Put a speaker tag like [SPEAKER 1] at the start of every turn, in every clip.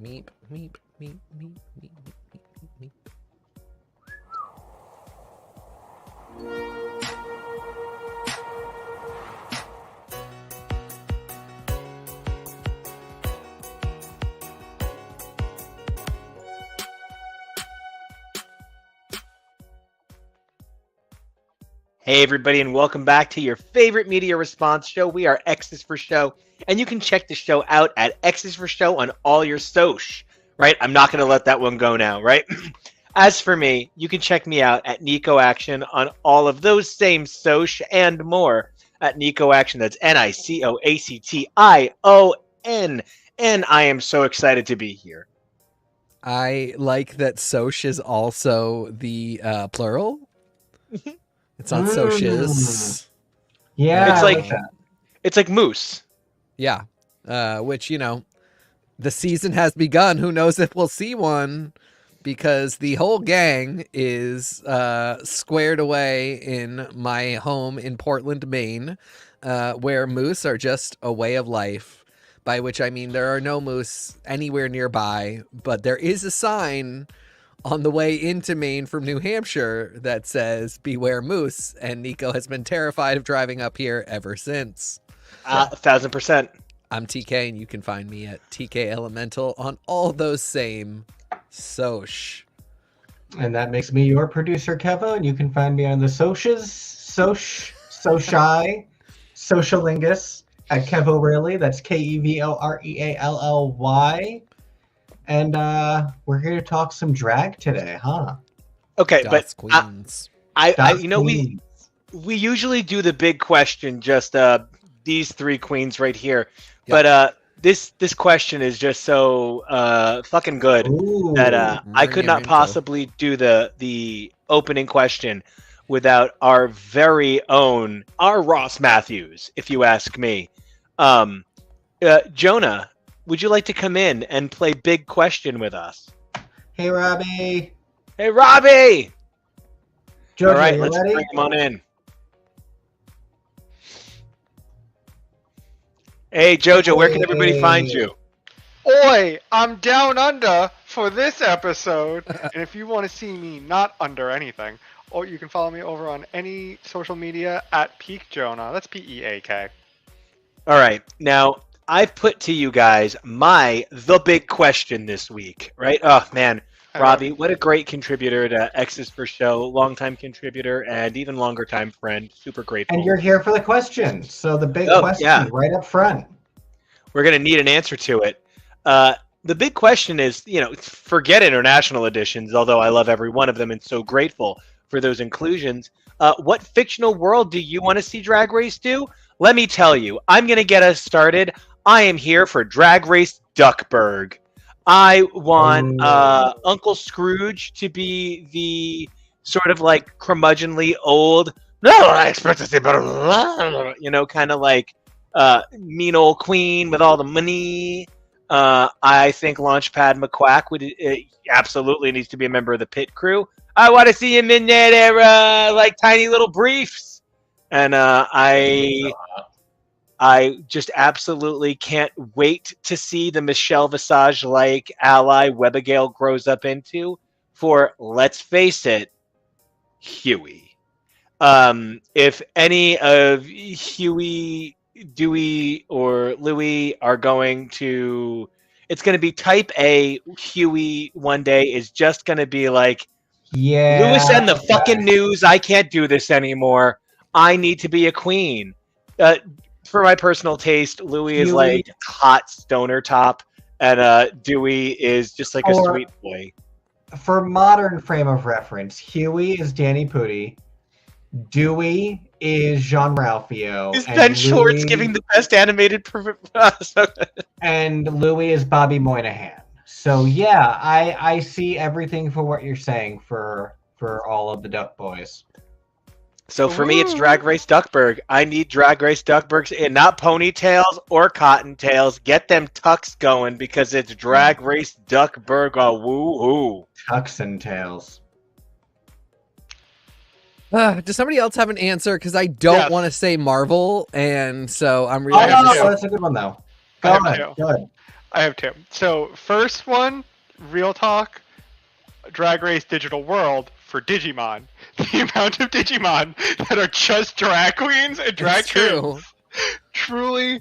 [SPEAKER 1] Meep, meep, meep, meep, meep, meep, meep, meep.
[SPEAKER 2] Hey everybody, and welcome back to your favorite media response show. We are X's for Show, and you can check the show out at X's for Show on all your soch, right? I'm not going to let that one go now, right? As for me, you can check me out at Nico Action on all of those same soch and more at Nico Action. That's NICOACTION, and I am so excited to be here.
[SPEAKER 1] I like that soch is also the plural. It's on socias.
[SPEAKER 3] Yeah,
[SPEAKER 2] It's like moose.
[SPEAKER 1] Yeah. Which, you know, the season has begun. Who knows if we'll see one, because the whole gang is squared away in my home in Portland, Maine, where moose are just a way of life, by which I mean there are no moose anywhere nearby, but there is a sign on the way into Maine from New Hampshire that says beware moose, and Nico has been terrified of driving up here ever since.
[SPEAKER 2] 1,000%.
[SPEAKER 1] I'm TK, and you can find me at TK Elemental on all those same soch.
[SPEAKER 3] and that makes me your producer, Kevo, and you can find me on the socials, socii, socialingus at Kevo Rayleigh. That's KEVOREALLY. And we're here to talk some drag today, huh?
[SPEAKER 2] Okay,
[SPEAKER 1] Dots,
[SPEAKER 2] but
[SPEAKER 1] queens.
[SPEAKER 2] We usually do the big question, just these three queens right here.
[SPEAKER 1] Yep.
[SPEAKER 2] But this question is just so fucking good that I could not possibly do the opening question without our very own Ross Matthews, if you ask me. Jonah, would you like to come in and play big question with us?
[SPEAKER 3] Hey, Robbie.
[SPEAKER 2] Hey, Robbie!
[SPEAKER 3] Jojo,
[SPEAKER 2] All right,
[SPEAKER 3] you
[SPEAKER 2] let's
[SPEAKER 3] ready?
[SPEAKER 2] bring him on in. Hey, Jojo, where can everybody find you?
[SPEAKER 4] Oi, I'm down under for this episode. And if you want to see me not under anything, or you can follow me over on any social media at Peak Jonah. That's PEAK.
[SPEAKER 2] All right, now I've put to you guys the big question this week, right? Oh man, Robbie, what a great contributor to X's for Show, longtime contributor and even longer time friend. Super grateful.
[SPEAKER 3] And you're here for the question. So the big question right up front.
[SPEAKER 2] We're gonna need an answer to it. The big question is, forget international editions, although I love every one of them and so grateful for those inclusions. What fictional world do you want to see Drag Race do? Let me tell you, I'm going to get us started. I am here for Drag Race Duckburg. I want Uncle Scrooge to be the sort of like curmudgeonly old, no, I expect to see better, kind of like mean old queen with all the money. I think Launchpad McQuack absolutely needs to be a member of the pit crew. I want to see him in there, like tiny little briefs. And I just absolutely can't wait to see the Michelle Visage-like ally Webigail grows up into for, let's face it, Huey. If any of Huey, Dewey, or Louie are going to... It's going to be type A. Huey one day is just going to be like, Lewis and the fucking news, I can't do this anymore. I need to be a queen. For my personal taste, Louis is like hot stoner top, and Dewey is just like a sweet boy.
[SPEAKER 3] For modern frame of reference, Huey is Danny Pudi, Dewey is Jean-Ralphio,
[SPEAKER 2] Is Ben Schwartz giving the best animated
[SPEAKER 3] and Louis is Bobby Moynihan. So yeah, I see everything for what you're saying for all of the Duck Boys.
[SPEAKER 2] So for me, it's Drag Race Duckburg. I need Drag Race Duckburgs in not ponytails or cottontails. Get them tucks going because it's Drag Race Duckburg. Woo-hoo.
[SPEAKER 3] Tucks and tails.
[SPEAKER 1] Does somebody else have an answer? Because I don't want to say Marvel, and so I'm really...
[SPEAKER 3] Oh, no, that's a good one, though. Go
[SPEAKER 4] I have
[SPEAKER 3] ahead.
[SPEAKER 4] two.
[SPEAKER 3] Go ahead.
[SPEAKER 4] I have two. So first one, real talk, Drag Race Digital World for Digimon. The amount of Digimon that are just drag queens and drag
[SPEAKER 1] It's true.
[SPEAKER 4] kings. Truly,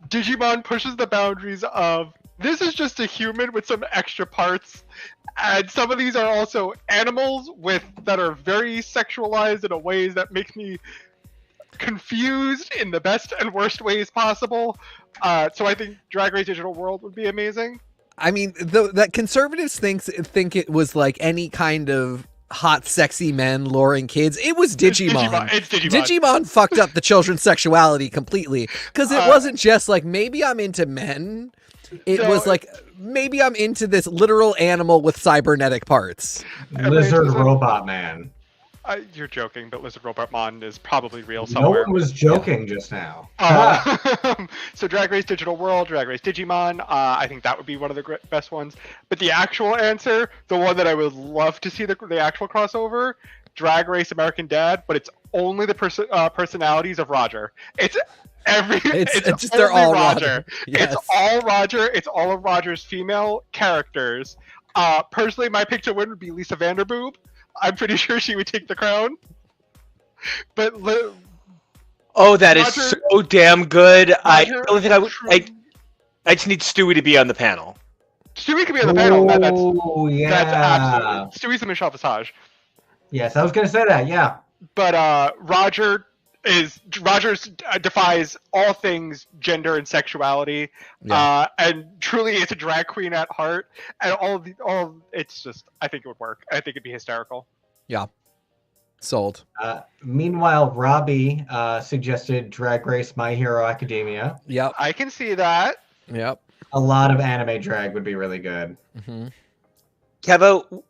[SPEAKER 4] Digimon pushes the boundaries of this is just a human with some extra parts. And some of these are also animals that are very sexualized in a ways that makes me confused in the best and worst ways possible. So I think Drag Race Digital World would be amazing.
[SPEAKER 1] I mean, that conservatives think it was like any kind of hot, sexy men luring kids. It was Digimon.
[SPEAKER 4] It's Digimon.
[SPEAKER 1] Digimon fucked up the children's sexuality completely because it wasn't just like maybe I'm into men. It was like maybe I'm into this literal animal with cybernetic parts.
[SPEAKER 3] Lizard Robot Man.
[SPEAKER 4] You're joking, but Lizard Robot Mon is probably real
[SPEAKER 3] No
[SPEAKER 4] somewhere.
[SPEAKER 3] one was joking just now.
[SPEAKER 4] So Drag Race Digital World, Drag Race Digimon, I think that would be one of the best ones. But the actual answer, the one that I would love to see the actual crossover, Drag Race American Dad, but it's only the personalities of Roger. It's
[SPEAKER 1] just they're all Roger. Yes.
[SPEAKER 4] It's all Roger. It's all of Roger's female characters. Personally, my pick to win would be Lisa Vanderboob. I'm pretty sure she would take the crown. But
[SPEAKER 2] that is
[SPEAKER 4] Roger-
[SPEAKER 2] so damn good. I
[SPEAKER 4] Roger-
[SPEAKER 2] don't think I just need Stewie to be on the panel.
[SPEAKER 4] Stewie could be on the panel.
[SPEAKER 3] Oh, yeah.
[SPEAKER 4] That's absolutely. Stewie's a Michelle Visage.
[SPEAKER 3] Yes, I was going to say that, yeah.
[SPEAKER 4] But Roger defies all things gender and sexuality, and truly is a drag queen at heart. And it's just, I think it would work. I think it'd be hysterical.
[SPEAKER 1] Yeah, sold.
[SPEAKER 3] Meanwhile, Robbie suggested Drag Race My Hero Academia.
[SPEAKER 1] Yep.
[SPEAKER 4] I can see that.
[SPEAKER 1] Yep.
[SPEAKER 3] A lot of anime drag would be really good.
[SPEAKER 1] Mm-hmm.
[SPEAKER 2] Kevo,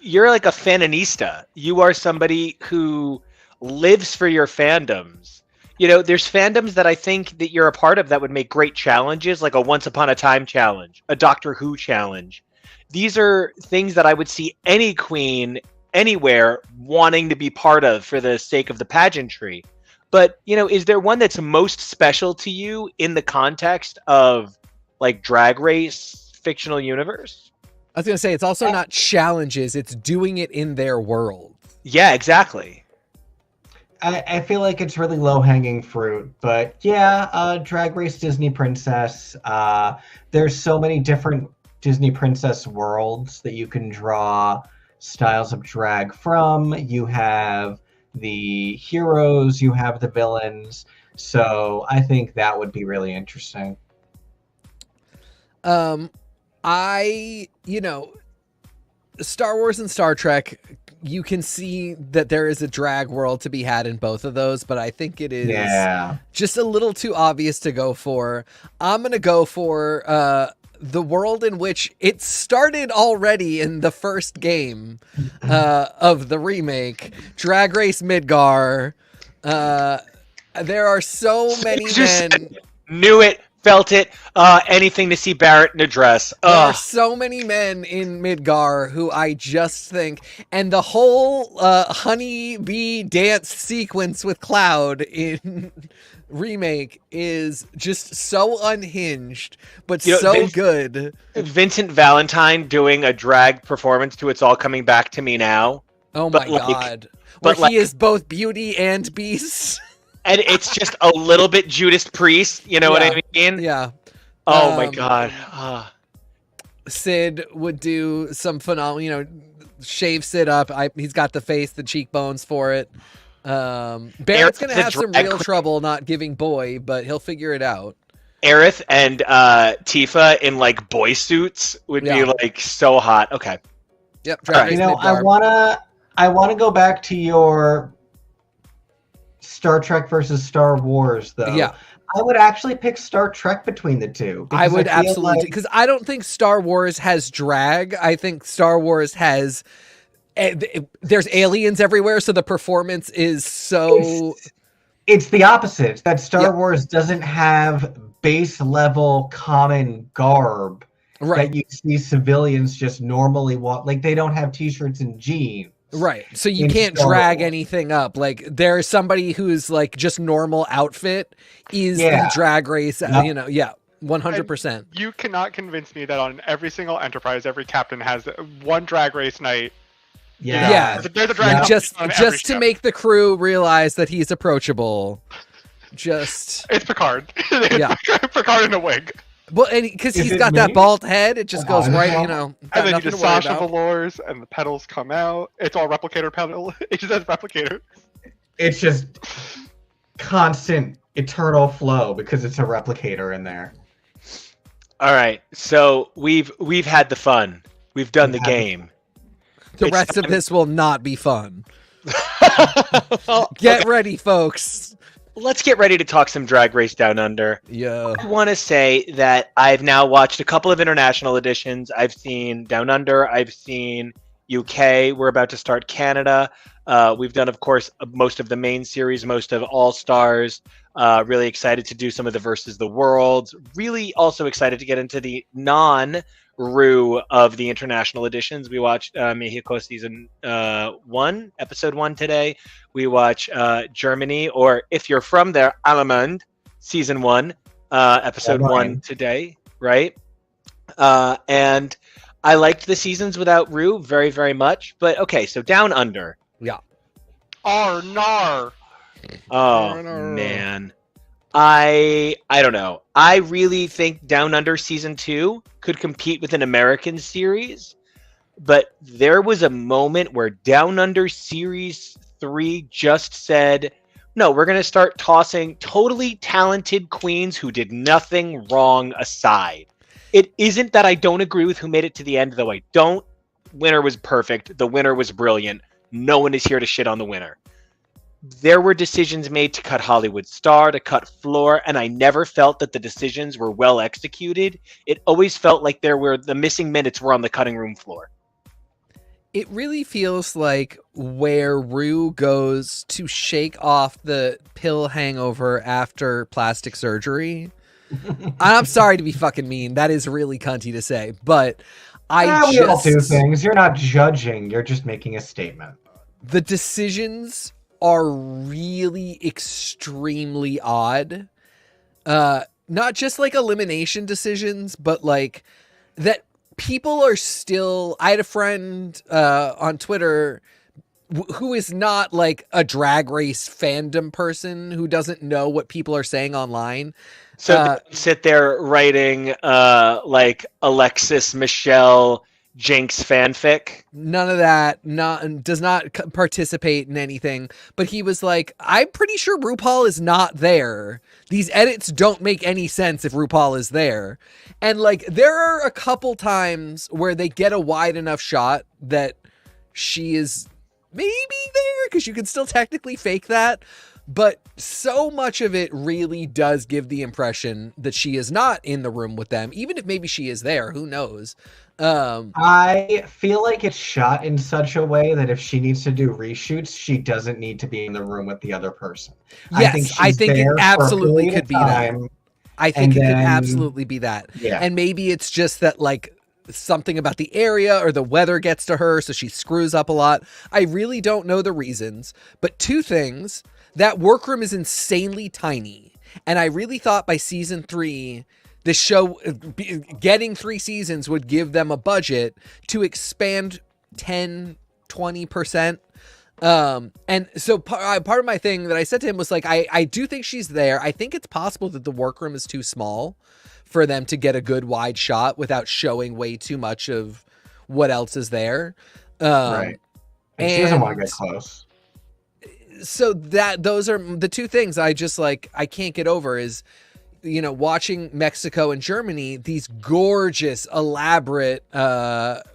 [SPEAKER 2] you're like a fananista. You are somebody who lives for your fandoms. There's fandoms that I think that you're a part of that would make great challenges, like a Once Upon a Time challenge, a Doctor Who challenge. These are things that I would see any queen anywhere wanting to be part of for the sake of the pageantry. But, is there one that's most special to you in the context of like Drag Race fictional universe?
[SPEAKER 1] I was going to say, it's also not challenges, it's doing it in their world.
[SPEAKER 2] Yeah, exactly.
[SPEAKER 3] I feel like it's really low-hanging fruit, but yeah, Drag Race Disney Princess. There's so many different Disney Princess worlds that you can draw styles of drag from. You have the heroes, you have the villains, so I think that would be really interesting.
[SPEAKER 1] Star Wars and Star Trek, you can see that there is a drag world to be had in both of those, but I think it is just a little too obvious to go for. I'm going to go for the world in which it started already in the first game of the remake, Drag Race Midgar. There are so many men.
[SPEAKER 2] Knew it. Felt it. Anything to see Barrett in a dress.
[SPEAKER 1] There are so many men in Midgar who I just think, and the whole honey bee dance sequence with Cloud in remake is just so unhinged, but so good.
[SPEAKER 2] Vincent Valentine doing a drag performance to "It's All Coming Back to Me Now."
[SPEAKER 1] Oh my god! Where he is both Beauty and Beast.
[SPEAKER 2] And it's just a little bit Judas Priest, you know what I mean?
[SPEAKER 1] Yeah.
[SPEAKER 2] Oh my god.
[SPEAKER 1] Sid would do some phenomenal, shave Sid up. He's got the face, the cheekbones for it. Barrett's going to have some real trouble not giving boy, but he'll figure it out.
[SPEAKER 2] Aerith and Tifa in like boy suits would be like so hot. Okay.
[SPEAKER 1] Yep.
[SPEAKER 3] Right. I wanna go back to your Star Trek versus Star Wars, though.
[SPEAKER 1] Yeah.
[SPEAKER 3] I would actually pick Star Trek between the two.
[SPEAKER 1] I would absolutely, because I don't think Star Wars has drag. I think Star Wars has, there's aliens everywhere, so the performance is so...
[SPEAKER 3] It's the opposite, that Star Wars doesn't have base level common garb that you see civilians just normally walk. Like, they don't have t-shirts and jeans.
[SPEAKER 1] Right. So you
[SPEAKER 3] in
[SPEAKER 1] can't
[SPEAKER 3] Star
[SPEAKER 1] drag
[SPEAKER 3] Wars.
[SPEAKER 1] anything up. Like there's somebody who's like just normal outfit is
[SPEAKER 3] Yeah.
[SPEAKER 1] the drag race,
[SPEAKER 3] Yep.
[SPEAKER 1] you know, 100%.
[SPEAKER 4] You cannot convince me that on every single Enterprise, every captain has one drag race night.
[SPEAKER 1] Yeah.
[SPEAKER 4] There's a drag
[SPEAKER 3] Yep.
[SPEAKER 1] Just
[SPEAKER 4] on every
[SPEAKER 1] to
[SPEAKER 4] ship.
[SPEAKER 1] make the crew realize that he's approachable. Just
[SPEAKER 4] It's Picard. It's
[SPEAKER 1] Yeah.
[SPEAKER 4] Picard in a wig.
[SPEAKER 1] well, and because
[SPEAKER 3] Is
[SPEAKER 1] he's
[SPEAKER 3] it
[SPEAKER 1] got that
[SPEAKER 3] me?
[SPEAKER 1] bald head, it just goes
[SPEAKER 3] Oh,
[SPEAKER 1] right,
[SPEAKER 3] no.
[SPEAKER 1] you know, got
[SPEAKER 4] And then you
[SPEAKER 1] nothing
[SPEAKER 4] just
[SPEAKER 1] to worry
[SPEAKER 4] Sasha
[SPEAKER 1] about.
[SPEAKER 4] Velours, and the pedals come out. It's all replicator pedal. It just has replicator.
[SPEAKER 3] It's just constant, eternal flow because it's a replicator in there.
[SPEAKER 2] All right, so we've had the fun. We've done the
[SPEAKER 3] We've had the-
[SPEAKER 2] game.
[SPEAKER 1] The
[SPEAKER 2] It's
[SPEAKER 1] rest of
[SPEAKER 2] time-
[SPEAKER 1] this will not be fun.
[SPEAKER 2] Well,
[SPEAKER 1] Get
[SPEAKER 2] okay,
[SPEAKER 1] ready, folks.
[SPEAKER 2] let's get ready to talk some Drag Race Down Under.
[SPEAKER 1] Yeah.
[SPEAKER 2] I want to say that I've now watched a couple of international editions. I've seen Down Under. I've seen UK. We're about to start Canada. We've done, of course, most of the main series, most of All Stars. Really excited to do some of the Versus the Worlds. Really also excited to get into the non-Ru of the international editions. We watched Mexico season 1, episode 1 today. We watch Germany, or if you're from there, Allemande, season 1, episode 1 today, right? And I liked the seasons without Ru very, very much. But okay, so Down Under.
[SPEAKER 4] Nar.
[SPEAKER 2] Oh man, I don't know. I really think Down Under season 2 could compete with an American series, but there was a moment where Down Under series 3 just said, "No, we're going to start tossing totally talented queens who did nothing wrong aside." It isn't that I don't agree with who made it to the end, though I don't. Winner was perfect. The winner was brilliant. No one is here to shit on the winner. There were decisions made to cut Hollywood Star, to cut Floor, and I never felt that the decisions were well executed. It always felt like the missing minutes were on the cutting room floor.
[SPEAKER 1] It really feels like where Ru goes to shake off the pill hangover after plastic surgery. I'm sorry to be fucking mean. That is really cunty to say, but
[SPEAKER 3] We all do things. You're not judging. You're just making a statement.
[SPEAKER 1] The decisions are really extremely odd. Not just like elimination decisions, but like that people are still. I had a friend on Twitter who is not like a Drag Race fandom person, who doesn't know what people are saying online.
[SPEAKER 2] So they sit there writing like Alexis Michelle Jinx fanfic.
[SPEAKER 1] None of that. Does not participate in anything. But he was like, I'm pretty sure RuPaul is not there. These edits don't make any sense if RuPaul is there. And like, there are a couple times where they get a wide enough shot that she is maybe there, because you can still technically fake that. But so much of it really does give the impression that she is not in the room with them, even if maybe she is there. Who knows?
[SPEAKER 3] I feel like it's shot in such a way that if she needs to do reshoots, she doesn't need to be in the room with the other person.
[SPEAKER 1] Yes, I think it absolutely could be that. I think it could absolutely be that.
[SPEAKER 3] Yeah.
[SPEAKER 1] And maybe it's just that like something about the area or the weather gets to her, so she screws up a lot. I really don't know the reasons, but two things. That workroom is insanely tiny. And I really thought by season 3, the show getting 3 seasons would give them a budget to expand 10, 20%. And so part of my thing that I said to him was like, I do think she's there. I think it's possible that the workroom is too small for them to get a good wide shot without showing way too much of what else is there.
[SPEAKER 3] Right. And she doesn't want to get close.
[SPEAKER 1] So those are the two things I just like, I can't get over is, you know, watching Mexico and Germany, these gorgeous, elaborate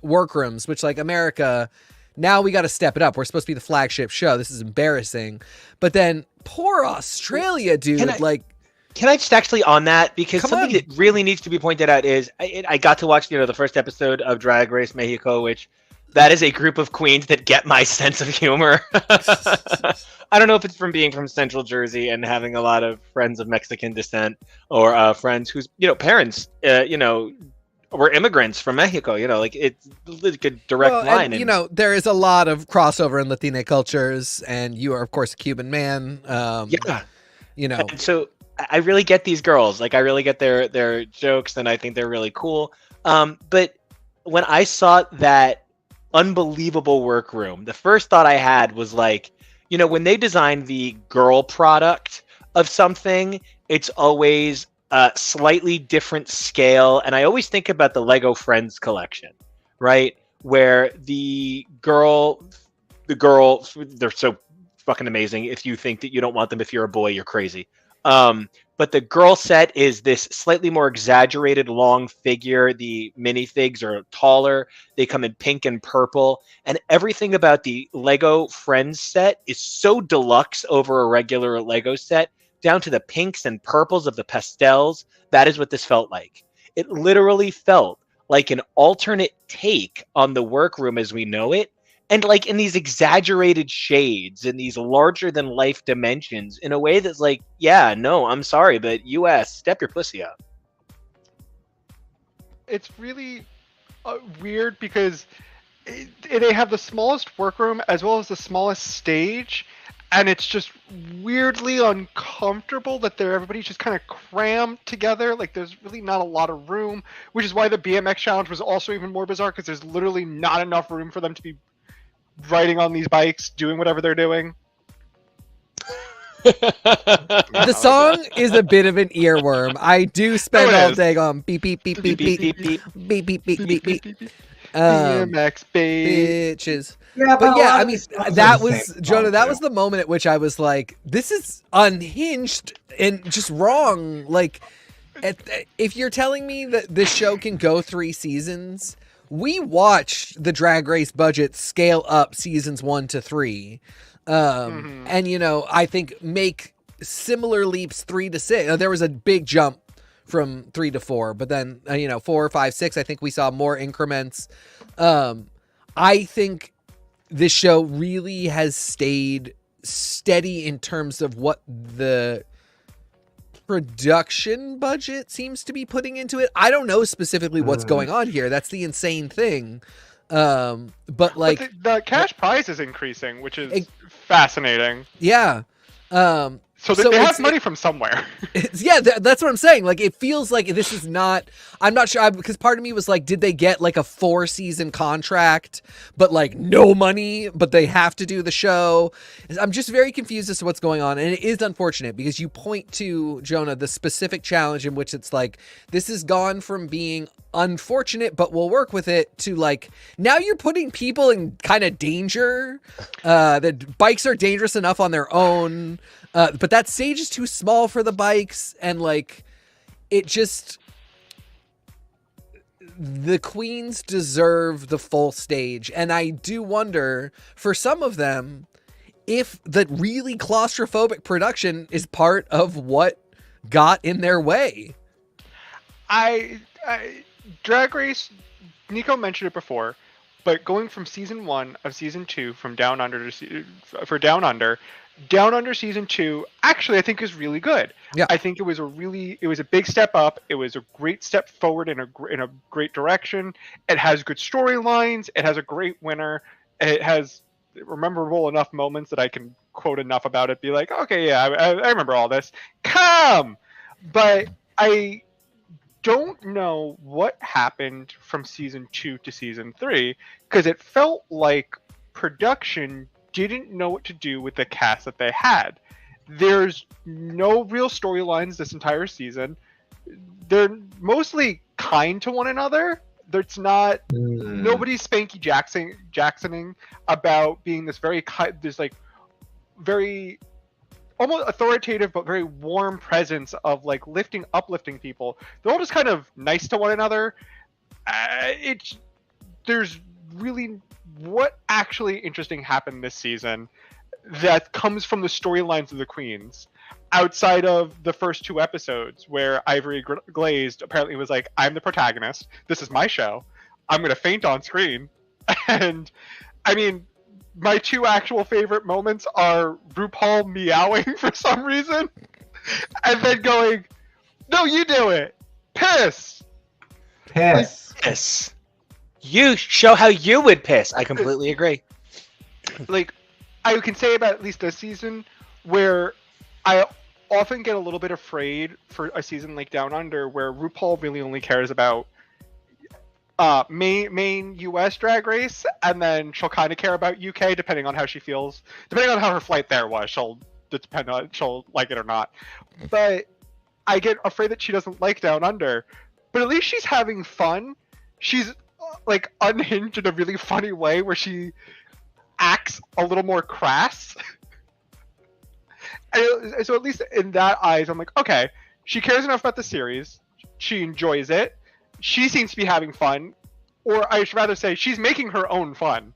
[SPEAKER 1] workrooms, which like America, now we got to step it up. We're supposed to be the flagship show. This is embarrassing. But then poor Australia, dude.
[SPEAKER 2] Can I just actually on that, because something that really needs to be pointed out is I got to watch, the first episode of Drag Race Mexico, which that is a group of queens that get my sense of humor. I don't know if it's from being from Central Jersey and having a lot of friends of Mexican descent, or friends whose parents we're immigrants from Mexico. You know, like it's like a direct line.
[SPEAKER 1] And, you know, there is a lot of crossover in Latina cultures, and you are, of course, a Cuban man.
[SPEAKER 2] Yeah.
[SPEAKER 1] You know,
[SPEAKER 2] And so I really get these girls. Like I really get their jokes, and I think they're really cool. But when I saw that unbelievable workroom, the first thought I had was like, you know, when they design the girl product of something, it's always a slightly different scale. And I always think about the Lego Friends collection, right? Where the girl, they're so fucking amazing. If you think that you don't want them, if you're a boy, you're crazy. But the girl set is this slightly more exaggerated long figure. The minifigs are taller. They come in pink and purple. And everything about the Lego Friends set is so deluxe over a regular Lego set, down to the pinks and purples of the pastels. That is what this felt like. It literally felt like an alternate take on the workroom as we know it. And like in these exaggerated shades, in these larger than life dimensions, in a way that's like, yeah, no, I'm sorry, but US, step your pussy up.
[SPEAKER 4] It's really weird because they have the smallest workroom as well as the smallest stage, and it's just weirdly uncomfortable that everybody's just kind of crammed together. Like there's really not a lot of room, which is why the BMX challenge was also even more bizarre, because there's literally not enough room for them to be riding on these bikes, doing whatever they're doing.
[SPEAKER 1] the song is a bit of an earworm. I do spend all day going beep beep beep beep beep beep beep beep beep beep beep beep.
[SPEAKER 4] BMX
[SPEAKER 1] bitches.
[SPEAKER 3] Yeah,
[SPEAKER 1] But yeah, I mean, that was
[SPEAKER 3] same
[SPEAKER 1] Jonah.
[SPEAKER 3] song,
[SPEAKER 1] That
[SPEAKER 3] too.
[SPEAKER 1] was the moment at which I was like, "This is unhinged and just wrong." Like, if you're telling me that this show can go 3 seasons, we watch the Drag Race budget scale up seasons 1 to 3, and you know, I think make similar leaps 3 to 6. There was a big jump from 3 to 4, but then you know, 4, 5, 6. I think we saw more increments. I think this show really has stayed steady in terms of what the production budget seems to be putting into it. I don't know specifically what's going on here. That's the insane thing. But like,
[SPEAKER 4] but the cash prize is increasing, which is fascinating.
[SPEAKER 1] yeah.
[SPEAKER 4] So they have money from somewhere.
[SPEAKER 1] Yeah, that's what I'm saying. Like, it feels like this is not. I'm not sure, because part of me was like, did they get like a 4-season contract, but like no money, but they have to do the show? I'm just very confused as to what's going on, and it is unfortunate because you point to, Jonah, the specific challenge in which it's like this has gone from being unfortunate, but we'll work with it, to like now you're putting people in kind of danger. The bikes are dangerous enough on their own. But that stage is too small for the bikes, and like, it just, the queens deserve the full stage. And I do wonder, for some of them, if the really claustrophobic production is part of what got in their way.
[SPEAKER 4] I Drag Race, Nico mentioned it before, but going from season 1 of season 2 from Down Under for Down Under season 2 actually I think is really good.
[SPEAKER 1] Yeah.
[SPEAKER 4] I think it was a big step up. It was a great step forward in a great direction. It has good storylines. It has a great winner. It has memorable enough moments that I can quote enough about it, be like, okay, yeah, I remember all this. But I don't know what happened from season 2 to season 3, because it felt like production didn't know what to do with the cast that they had. There's no real storylines this entire season. They're mostly kind to one another. There's not nobody's Spanky Jacksoning about being this very very almost authoritative but very warm presence of like uplifting people. They're all just kind of nice to one another. There's really, what actually interesting happened this season that comes from the storylines of the queens, outside of the first 2 episodes where Ivory Glazed apparently was like, I'm the protagonist, this is my show, I'm gonna faint on screen. And I mean, my 2 actual favorite moments are RuPaul meowing for some reason and then going, no, you do it, piss.
[SPEAKER 3] Piss.
[SPEAKER 2] Piss. You show how you would piss. I completely agree.
[SPEAKER 4] Like, I can say about at least this season where I often get a little bit afraid for a season like Down Under where RuPaul really only cares about main US drag race, and then she'll kind of care about UK depending on how she feels, depending on how her flight there was. She'll like it or not. But I get afraid that she doesn't like Down Under, but at least she's having fun. She's like unhinged in a really funny way where she acts a little more crass. So at least in that eyes, I'm like, okay, she cares enough about the series. She enjoys it. She seems to be having fun, or I should rather say she's making her own fun.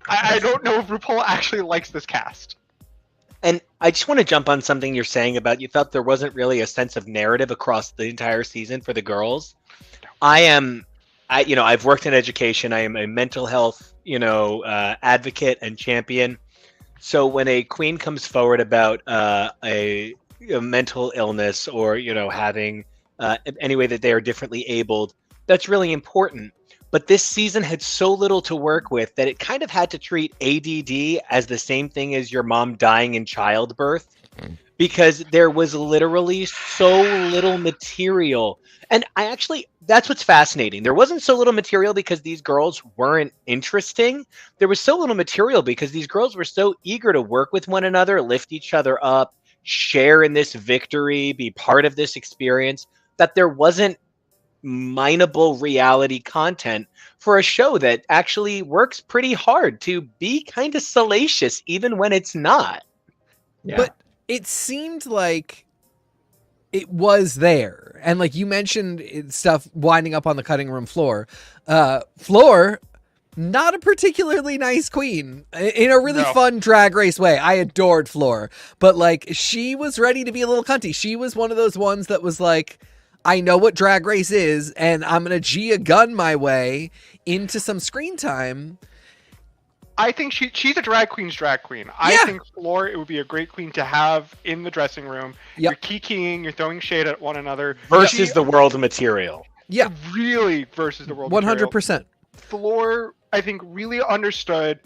[SPEAKER 4] I don't know if RuPaul actually likes this cast.
[SPEAKER 2] And I just want to jump on something you're saying about you felt there wasn't really a sense of narrative across the entire season for the girls. I've worked in education. I am a mental health, advocate and champion. So when a queen comes forward about a mental illness or, having any way that they are differently abled, that's really important. But this season had so little to work with that it kind of had to treat ADD as the same thing as your mom dying in childbirth, because there was literally so little material. And that's what's fascinating. There wasn't so little material because these girls weren't interesting. There was so little material because these girls were so eager to work with one another, lift each other up, share in this victory, be part of this experience, that there wasn't mineable reality content for a show that actually works pretty hard to be kind of salacious even when it's not.
[SPEAKER 3] Yeah.
[SPEAKER 1] But it seemed like it was there. And like you mentioned stuff winding up on the cutting room floor. Floor, not a particularly nice queen in a really fun drag race way. I adored Floor, but like she was ready to be a little cunty. She was one of those ones that was like, I know what drag race is, and I'm going to gun my way into some screen time.
[SPEAKER 4] I think she's a drag queen's drag queen. I think Floor, it would be a great queen to have in the dressing room. You're kikiing, you're throwing shade at one another.
[SPEAKER 2] Versus the world material.
[SPEAKER 1] Yeah.
[SPEAKER 4] Really versus the world
[SPEAKER 1] 100%.
[SPEAKER 4] Floor, I think, really understood,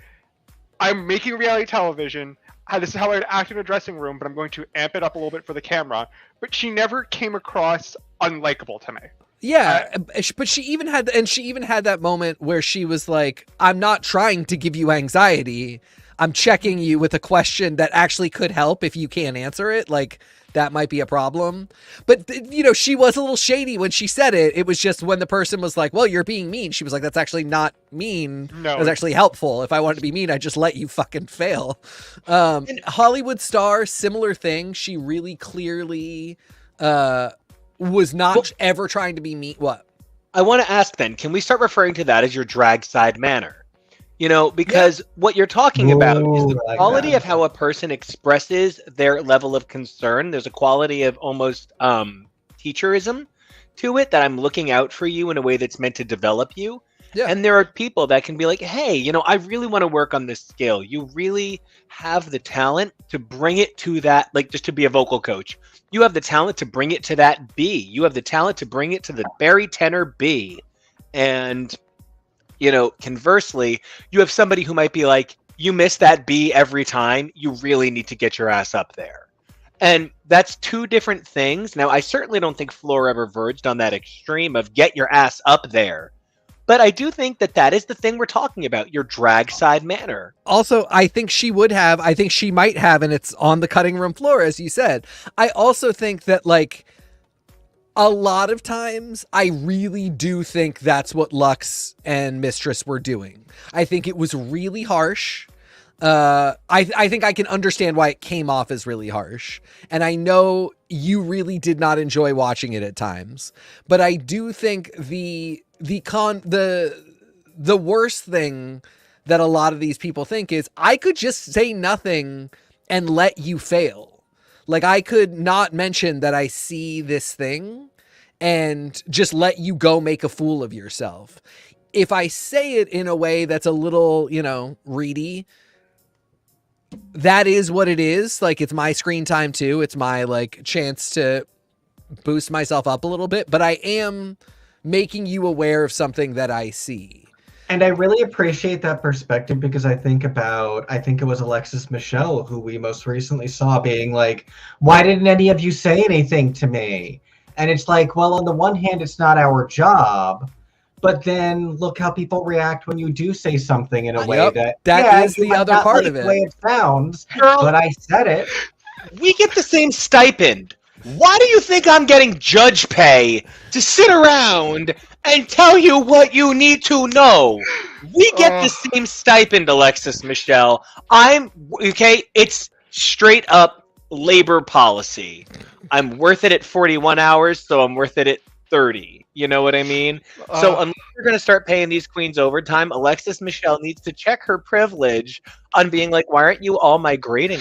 [SPEAKER 4] I'm making reality television. This is how I'd act in a dressing room, but I'm going to amp it up a little bit for the camera. But she never came across unlikable to me.
[SPEAKER 1] Yeah, but she even had that moment where she was like, I'm not trying to give you anxiety. I'm checking you with a question that actually could help if you can't answer it. Like, that might be a problem. But, she was a little shady when she said it. It was just when the person was like, well, you're being mean. She was like, that's actually not mean.
[SPEAKER 4] No.
[SPEAKER 1] It was actually helpful. If I wanted to be mean, I'd just let you fucking fail. Hollywood Star, similar thing. She really clearly was not ever trying to be mean. What?
[SPEAKER 2] I want to ask then, can we start referring to that as your drag side manner? Because what you're talking about is the quality of how a person expresses their level of concern. There's a quality of almost teacherism to it that I'm looking out for you in a way that's meant to develop you. Yeah. And there are people that can be like, hey, I really want to work on this skill. You really have the talent to bring it to that, like just to be a vocal coach. You have the talent to bring it to that B. You have the talent to bring it to the Barry tenor B. And conversely, you have somebody who might be like, you miss that B every time. You really need to get your ass up there. And that's two different things. Now, I certainly don't think Floor ever verged on that extreme of get your ass up there. But I do think that is the thing we're talking about, your drag side manner.
[SPEAKER 1] Also, I think she would have. I think she might have, and it's on the cutting room floor, as you said. I also think that, like, a lot of times, I really do think that's what Lux and Mistress were doing. I think it was really harsh. I think I can understand why it came off as really harsh. And I know you really did not enjoy watching it at times. But I do think the worst thing that a lot of these people think is I could just say nothing and let you fail. Like, I could not mention that I see this thing and just let you go make a fool of yourself. If I say it in a way that's a little, reedy, that is what it is. Like, it's my screen time too. It's my, like, chance to boost myself up a little bit. But I am making you aware of something that I see.
[SPEAKER 3] And I really appreciate that perspective because I think it was Alexis Michelle who we most recently saw being like, why didn't any of you say anything to me? And it's like, well, on the one hand, it's not our job, but then look how people react when you do say something in a way that
[SPEAKER 1] is
[SPEAKER 3] you
[SPEAKER 1] the
[SPEAKER 3] might
[SPEAKER 1] other
[SPEAKER 3] not
[SPEAKER 1] part
[SPEAKER 3] like
[SPEAKER 1] of
[SPEAKER 3] the
[SPEAKER 1] it.
[SPEAKER 3] way it sounds,
[SPEAKER 2] Girl.
[SPEAKER 3] but I said it.
[SPEAKER 2] We get the same stipend. Why do you think I'm getting judge pay to sit around and tell you what you need to know? We get the same stipend, Alexis Michelle. It's straight up labor policy. I'm worth it at 41 hours, so I'm worth it at 30. You know what I mean? So unless we're going to start paying these queens overtime, Alexis Michelle needs to check her privilege on being like, why aren't you all migrating?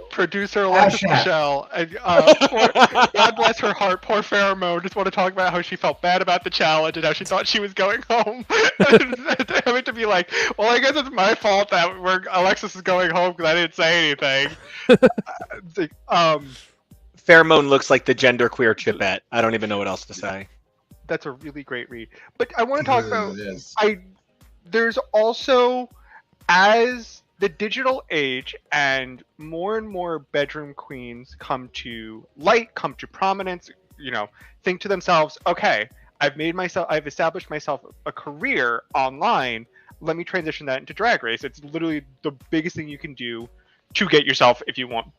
[SPEAKER 4] Producer Alexis Michelle, God bless her heart, poor Pheromone, just want to talk about how she felt bad about the challenge and how she thought she was going home. Having to be like, well, I guess it's my fault that Alexis is going home because I didn't say anything.
[SPEAKER 2] Pheromone looks like the genderqueer Chipette. I don't even know what else to say.
[SPEAKER 4] That's a really great read. But I want to talk about there's also, as the digital age and more bedroom queens come to light, come to prominence, think to themselves, okay, I've established myself a career online. Let me transition that into Drag Race. It's literally the biggest thing you can do to get yourself, if you want,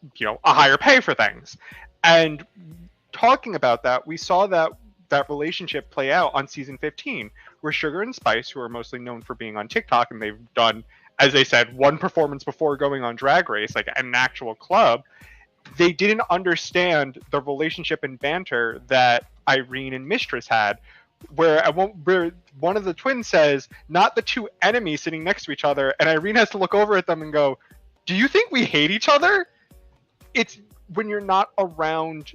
[SPEAKER 4] a higher pay for things. And talking about that, we saw that relationship play out on season 15, where Sugar and Spice, who are mostly known for being on TikTok, and they've done, as they said, one performance before going on Drag Race, like an actual club, they didn't understand the relationship and banter that Irene and Mistress had, where one of the twins says, not the two enemies sitting next to each other, and Irene has to look over at them and go, do you think we hate each other? It's when you're not around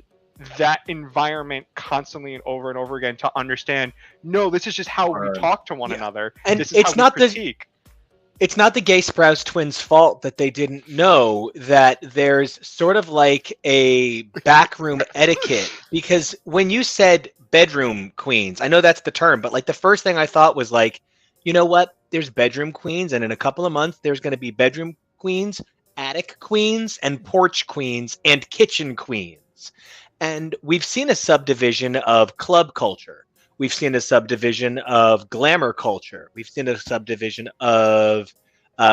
[SPEAKER 4] that environment constantly and over again to understand, no, this is just how we talk to one another.
[SPEAKER 2] And
[SPEAKER 4] this is
[SPEAKER 2] it's not the Gay Sprouse twins' fault that they didn't know that there's sort of like a backroom etiquette, because when you said bedroom queens, I know that's the term, but like the first thing I thought was like, you know what? There's bedroom queens, and in a couple of months there's going to be bedroom queens, attic queens, and porch queens, and kitchen queens. And we've seen a subdivision of club culture. We've seen a subdivision of glamour culture. We've seen a subdivision of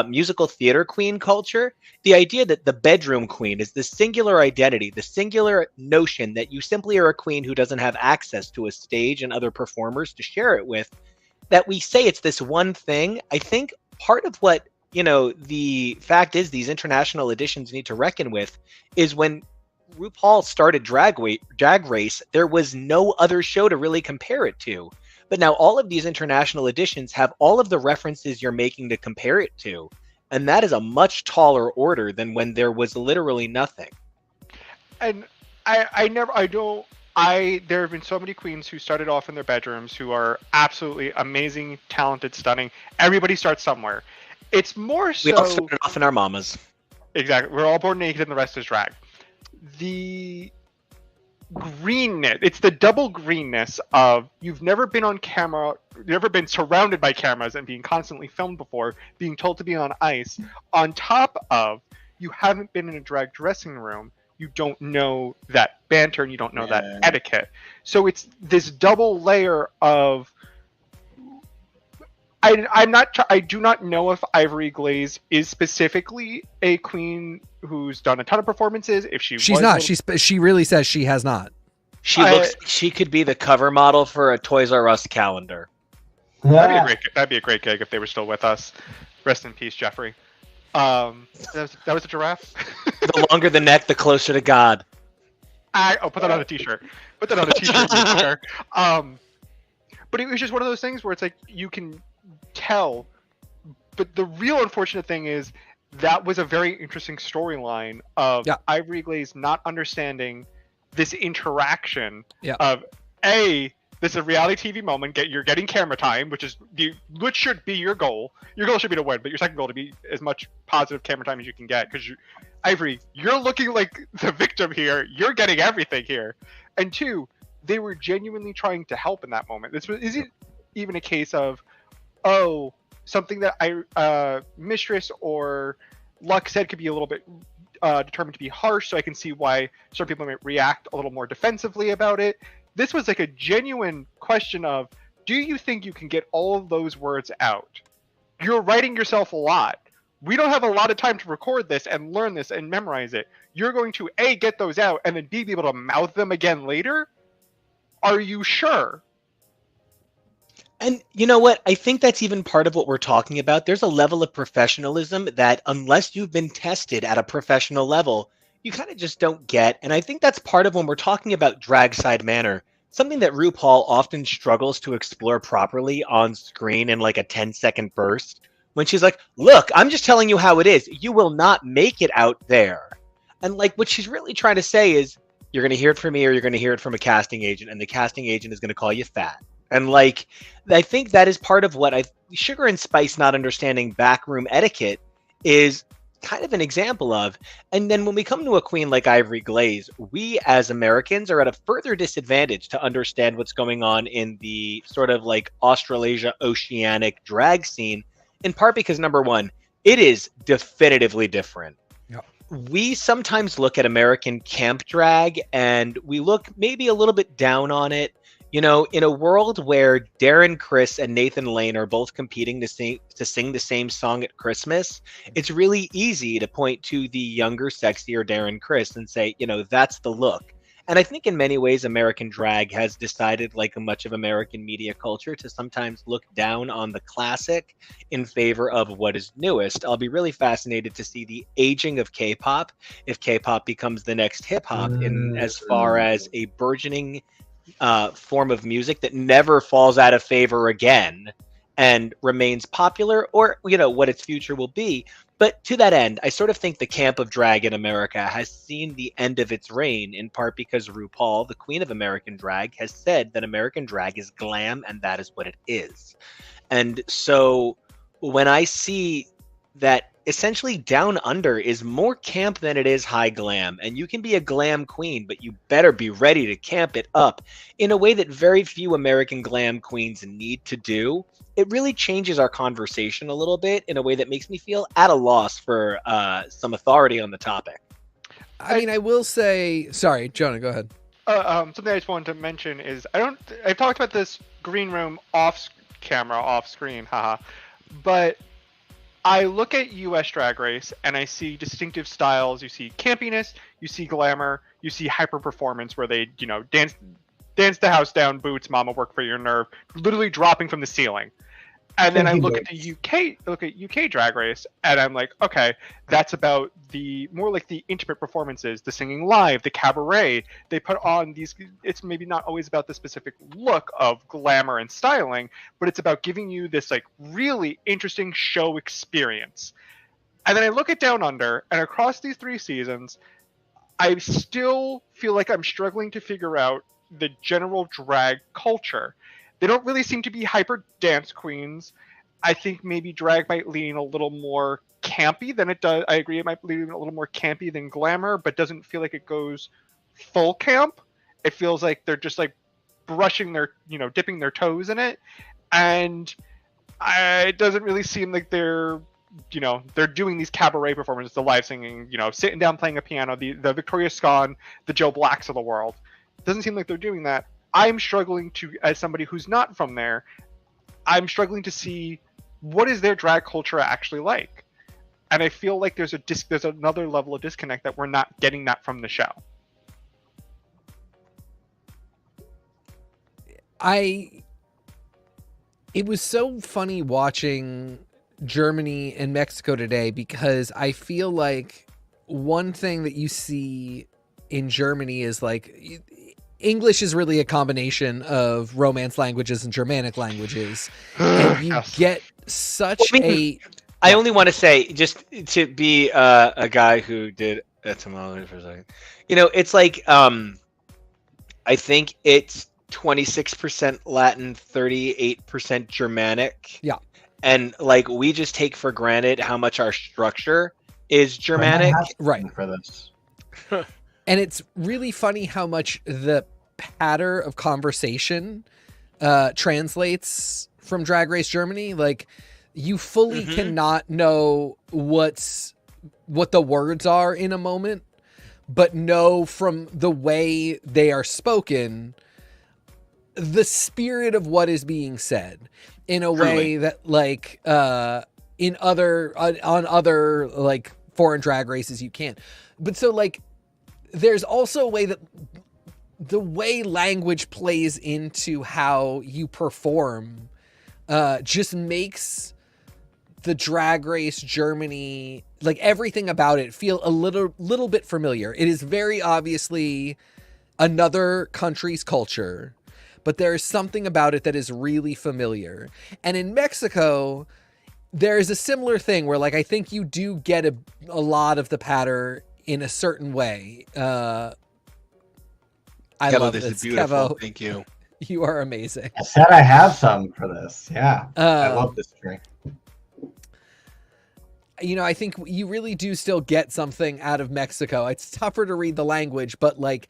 [SPEAKER 2] musical theater queen culture. The idea that the bedroom queen is the singular identity, the singular notion that you simply are a queen who doesn't have access to a stage and other performers to share it with, that we say it's this one thing. I think part of what, the fact is these international editions need to reckon with is when RuPaul started Drag Race, there was no other show to really compare it to. But now all of these international editions have all of the references you're making to compare it to. And that is a much taller order than when there was literally nothing.
[SPEAKER 4] And there have been so many queens who started off in their bedrooms who are absolutely amazing, talented, stunning. Everybody starts somewhere. It's more so...
[SPEAKER 2] We all started off in our mamas.
[SPEAKER 4] Exactly. We're all born naked and the rest is drag. The greenness, it's the double greenness of you've never been on camera, you've never been surrounded by cameras and being constantly filmed before, being told to be on ice, on top of you haven't been in a drag dressing room, you don't know that banter and you don't know that etiquette. So it's this double layer of I do not know if Ivory Glaze is specifically a queen who's done a ton of performances. If she's not,
[SPEAKER 1] she really says she has not.
[SPEAKER 2] She could be the cover model for a Toys R Us calendar.
[SPEAKER 4] That'd be a great gig if they were still with us. Rest in peace, Jeffrey. That was a giraffe.
[SPEAKER 2] The longer the neck, the closer to God.
[SPEAKER 4] Put that on a t-shirt. Put that on a t-shirt. But it was just one of those things where it's like you can tell, but the real unfortunate thing is that was a very interesting storyline of Ivory Glaze not understanding this interaction of this is a reality TV moment. You're getting camera time, which should be your goal. Your goal should be to win, but your second goal to be as much positive camera time as you can get. Because Ivory, you're looking like the victim here. You're getting everything here. And two, they were genuinely trying to help in that moment. This isn't even a case of, oh, something that Mistress or Luck said could be a little bit determined to be harsh, so I can see why some people might react a little more defensively about it. This was like a genuine question of, do you think you can get all of those words out? You're writing yourself a lot. We don't have a lot of time to record this and learn this and memorize it. You're going to A, get those out, and then B, be able to mouth them again later? Are you sure?
[SPEAKER 2] And you know what? I think that's even part of what we're talking about. There's a level of professionalism that unless you've been tested at a professional level, you kind of just don't get. And I think that's part of when we're talking about drag side manner, something that RuPaul often struggles to explore properly on screen in like a 10-second burst. When she's like, look, I'm just telling you how it is. You will not make it out there. And like what she's really trying to say is, you're going to hear it from me or you're going to hear it from a casting agent, and the casting agent is going to call you fat. And like, I think that is part of what Sugar and Spice not understanding backroom etiquette is kind of an example of. And then when we come to a queen like Ivory Glaze, we as Americans are at a further disadvantage to understand what's going on in the sort of like Australasia oceanic drag scene, in part because number one, it is definitively different.
[SPEAKER 1] Yep.
[SPEAKER 2] We sometimes look at American camp drag and we look maybe a little bit down on it. You know, in a world where Darren Criss and Nathan Lane are both competing to sing the same song at Christmas, it's really easy to point to the younger, sexier Darren Criss and say, you know, that's the look. And I think in many ways, American drag has decided, like much of American media culture, to sometimes look down on the classic in favor of what is newest. I'll be really fascinated to see the aging of K-pop, if K-pop becomes the next hip-hop in as far as a burgeoning form of music that never falls out of favor again and remains popular, or you know what its future will be. But to that end, I sort of think the camp of drag in America has seen the end of its reign, in part because RuPaul, the queen of American drag, has said that American drag is glam and that is what it is. And so when I see that essentially Down Under is more camp than it is high glam, and you can be a glam queen, but you better be ready to camp it up in a way that very few American glam queens need to do, it really changes our conversation a little bit in a way that makes me feel at a loss for some authority on the topic.
[SPEAKER 1] I mean, I will say, sorry, Jonah, go ahead.
[SPEAKER 4] Something I just wanted to mention is I've talked about this green room off camera, off screen, haha, but I look at US Drag Race and I see distinctive styles. You see campiness, you see glamour, you see hyper performance where they, you know, dance the house down, boots, mama work for your nerve, literally dropping from the ceiling. And then I look at the UK Drag Race, and I'm like, okay, that's about the more like the intimate performances, the singing live, the cabaret. They put on these. It's maybe not always about the specific look of glamour and styling, but it's about giving you this like really interesting show experience. And then I look at Down Under, and across these 3 seasons, I still feel like I'm struggling to figure out the general drag culture. They don't really seem to be hyper dance queens. I think maybe drag might lean a little more campy than it does. I agree, it might lean a little more campy than glamour, but doesn't feel like it goes full camp. It feels like they're just like brushing their, you know, dipping their toes in it. And it doesn't really seem like they're, you know, they're doing these cabaret performances, the live singing, you know, sitting down playing a piano, the Victoria Scone, the Joe Blacks of the world. Doesn't seem like they're doing that. I'm struggling to, as somebody who's not from there, I'm struggling to see what is their drag culture actually like. And I feel like there's another level of disconnect that we're not getting that from the show.
[SPEAKER 1] It was so funny watching Germany and Mexico today, because I feel like one thing that you see in Germany is like English is really a combination of Romance languages and Germanic languages, and you get such
[SPEAKER 2] I only want to say, just to be a guy who did etymology for a second, you know, it's like I think it's 26% Latin, 38% Germanic.
[SPEAKER 1] Yeah.
[SPEAKER 2] And like we just take for granted how much our structure is Germanic.
[SPEAKER 1] Right.
[SPEAKER 3] For this.
[SPEAKER 1] And it's really funny how much the patter of conversation translates from Drag Race Germany. Like, you fully cannot know what the words are in a moment, but know from the way they are spoken the spirit of what is being said in a way that, like, in other on other like foreign drag races you can't. But so, like, there's also a way that the way language plays into how you perform just makes the Drag Race Germany, like, everything about it feel a little bit familiar. It is very obviously another country's culture, but there is something about it that is really familiar. And in Mexico, there is a similar thing where, like, I think you do get a lot of the patter in a certain way. I love
[SPEAKER 2] this.
[SPEAKER 1] this.
[SPEAKER 2] Is beautiful.
[SPEAKER 1] Kevo,
[SPEAKER 2] Thank you.
[SPEAKER 1] you are amazing.
[SPEAKER 3] I said I have some for this. Yeah, I love this drink.
[SPEAKER 1] You know, I think you really do still get something out of Mexico. It's tougher to read the language, but, like,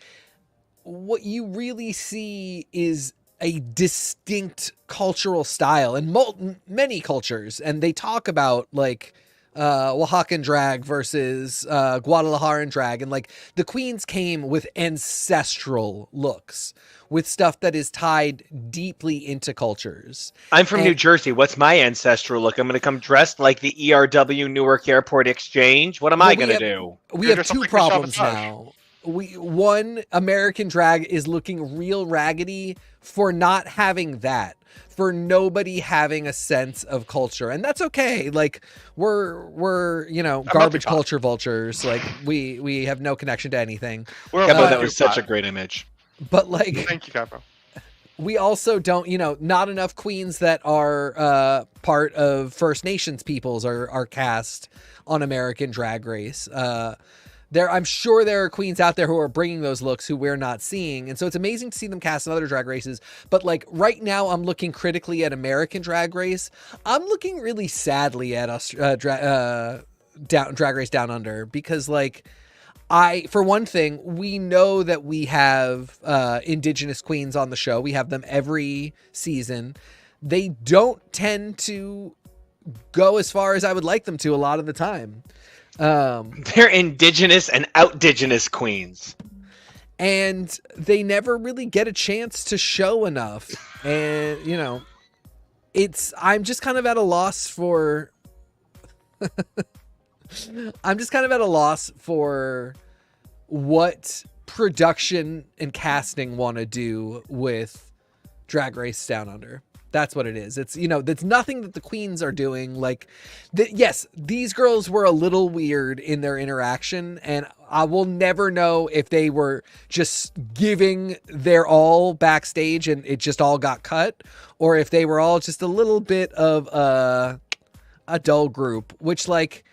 [SPEAKER 1] what you really see is a distinct cultural style in many cultures. And they talk about, like, Oaxacan drag versus Guadalajaran drag. And, like, the queens came with ancestral looks, with stuff that is tied deeply into cultures.
[SPEAKER 2] I'm from New Jersey. What's my ancestral look? I'm going to come dressed like the ERW Newark Airport Exchange. What am I going to do?
[SPEAKER 1] We have two problems now. One, American drag is looking real raggedy for not having that, for nobody having a sense of culture. And that's okay. Like, we're you know, garbage culture vultures. Like, we have no connection to anything.
[SPEAKER 2] Capo, that was such a great image.
[SPEAKER 1] But, like,
[SPEAKER 4] thank you, Capo.
[SPEAKER 1] We also don't, you know, not enough queens that are part of First Nations peoples are cast on American Drag Race. I'm sure there are queens out there who are bringing those looks who we're not seeing. And so it's amazing to see them cast in other drag races. But, like, right now I'm looking critically at American Drag Race. I'm looking really sadly at Drag Race Down Under because, like, for one thing, we know that we have Indigenous queens on the show. We have them every season. They don't tend to go as far as I would like them to a lot of the time.
[SPEAKER 2] They're Indigenous and out-Indigenous queens.
[SPEAKER 1] And they never really get a chance to show enough. And, you know, I'm just kind of at a loss for... I'm just kind of at a loss for what production and casting want to do with Drag Race Down Under. That's what it is. It's, you know, that's nothing that the queens are doing. Like, yes, these girls were a little weird in their interaction, and I will never know if they were just giving their all backstage and it just all got cut, or if they were all just a little bit of a dull group, which, like,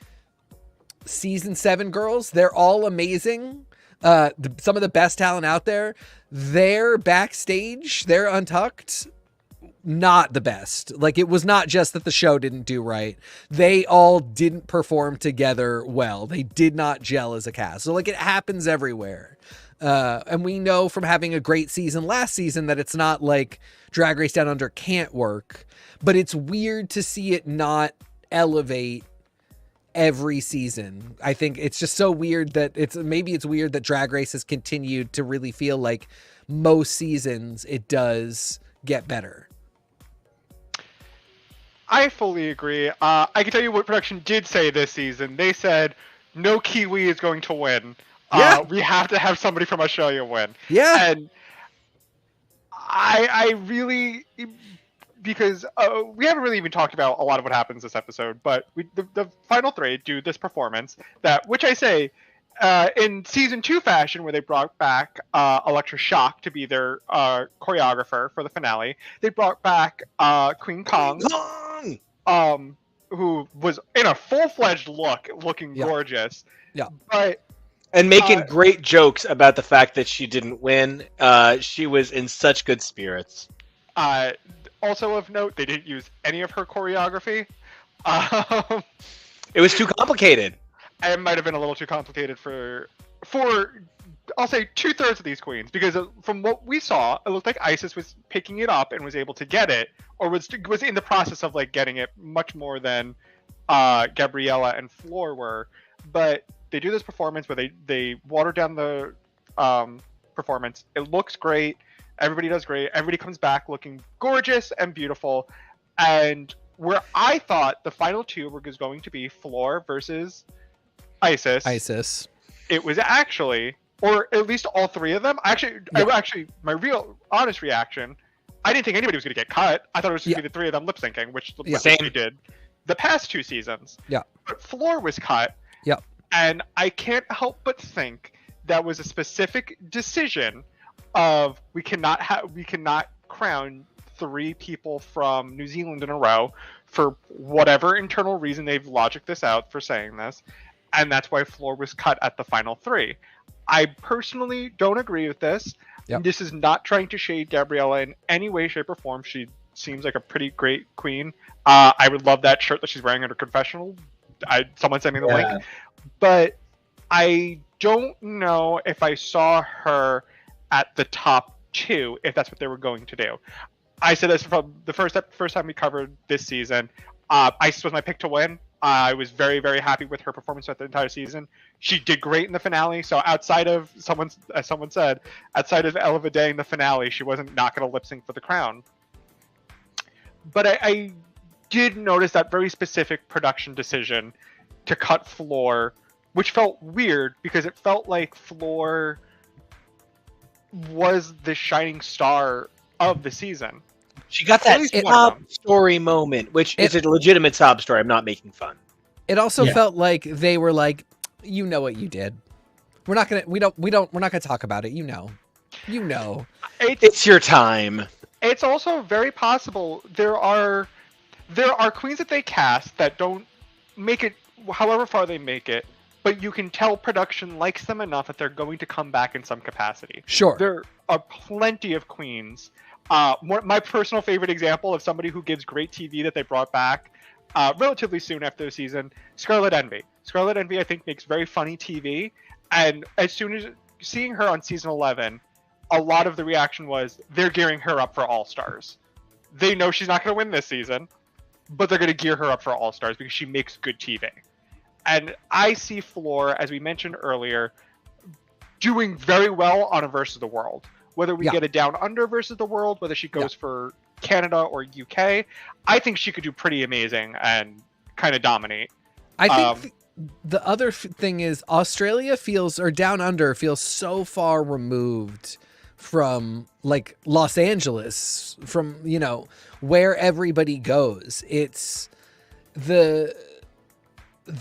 [SPEAKER 1] season 7 girls, they're all amazing. Some of the best talent out there. They're backstage, they're untucked, not the best. Like, it was not just that the show didn't do right. They all didn't perform together well. They did not gel as a cast. So, like, it happens everywhere. And we know from having a great season last season that it's not like Drag Race Down Under can't work, but it's weird to see it not elevate every season. I think it's just so weird that it's weird that Drag Race has continued to really feel like most seasons it does get better.
[SPEAKER 4] I fully agree. I can tell you what production did say this season. They said no Kiwi is going to win.
[SPEAKER 1] Yeah.
[SPEAKER 4] We have to have somebody from Australia win.
[SPEAKER 1] Yeah.
[SPEAKER 4] And I really, because we haven't really even talked about a lot of what happens this episode, but the final three do this performance which I say, in season 2 fashion, where they brought back Electra Shock to be their choreographer for the finale. They brought back Queen Kong, who was in a full-fledged look, looking gorgeous.
[SPEAKER 1] Yeah.
[SPEAKER 2] And making great jokes about the fact that she didn't win. She was in such good spirits.
[SPEAKER 4] Also of note, they didn't use any of her choreography.
[SPEAKER 2] It was too complicated.
[SPEAKER 4] It might have been a little too complicated for I'll say 2/3 of these queens, because from what we saw, it looked like Isis was picking it up and was able to get it, or was in the process of like getting it much more than Gabriella and Floor were. But they do this performance where they water down the performance. It looks great. Everybody does great. Everybody comes back looking gorgeous and beautiful. And where I thought the final two were going to be Floor versus Isis. It was actually, or at least all three of them. My real honest reaction, I didn't think anybody was going to get cut. I thought it was going to be the three of them lip syncing, which they did the past 2 seasons.
[SPEAKER 1] Yeah.
[SPEAKER 4] But Floor was cut.
[SPEAKER 1] Yeah.
[SPEAKER 4] And I can't help but think that was a specific decision of we cannot crown 3 people from New Zealand in a row for whatever internal reason. They've logicked this out for saying this, and that's why Floor was cut at the final 3. I personally don't agree with this.
[SPEAKER 1] Yep.
[SPEAKER 4] This is not trying to shade Gabriella in any way, shape, or form. She seems like a pretty great queen. I would love that shirt that she's wearing at her confessional. Someone sent me the link. But I don't know if I saw her at the top 2, if that's what they were going to do. I said this from the first time we covered this season. Isis was my pick to win. I was very, very happy with her performance throughout the entire season. She did great in the finale. So outside of as someone said, outside of Ella Vidae in the finale, she wasn't not going to lip sync for the crown. But I did notice that very specific production decision to cut Floor, which felt weird because it felt like Floor was the shining star of the season.
[SPEAKER 2] She got that sob story moment, which is a legitimate sob story. I'm not making fun.
[SPEAKER 1] It also felt like they were like, you know what you did. We're not gonna talk about it. You know.
[SPEAKER 2] It's your time.
[SPEAKER 4] It's also very possible there are queens that they cast that don't make it however far they make it, but you can tell production likes them enough that they're going to come back in some capacity.
[SPEAKER 1] Sure.
[SPEAKER 4] There are plenty of queens. My personal favorite example of somebody who gives great TV that they brought back relatively soon after the season, Scarlet Envy. Scarlet Envy, I think, makes very funny TV, and as soon as seeing her on season 11, a lot of the reaction was they're gearing her up for All Stars. They know she's not going to win this season, but they're going to gear her up for All Stars because she makes good TV. And I see Floor, as we mentioned earlier, doing very well on a Versus the World. Whether we get a Down Under Versus the World, whether she goes for Canada or UK, I think she could do pretty amazing and kind of dominate.
[SPEAKER 1] I think the other thing is Australia Down Under feels so far removed from like Los Angeles, from, where everybody goes. It's the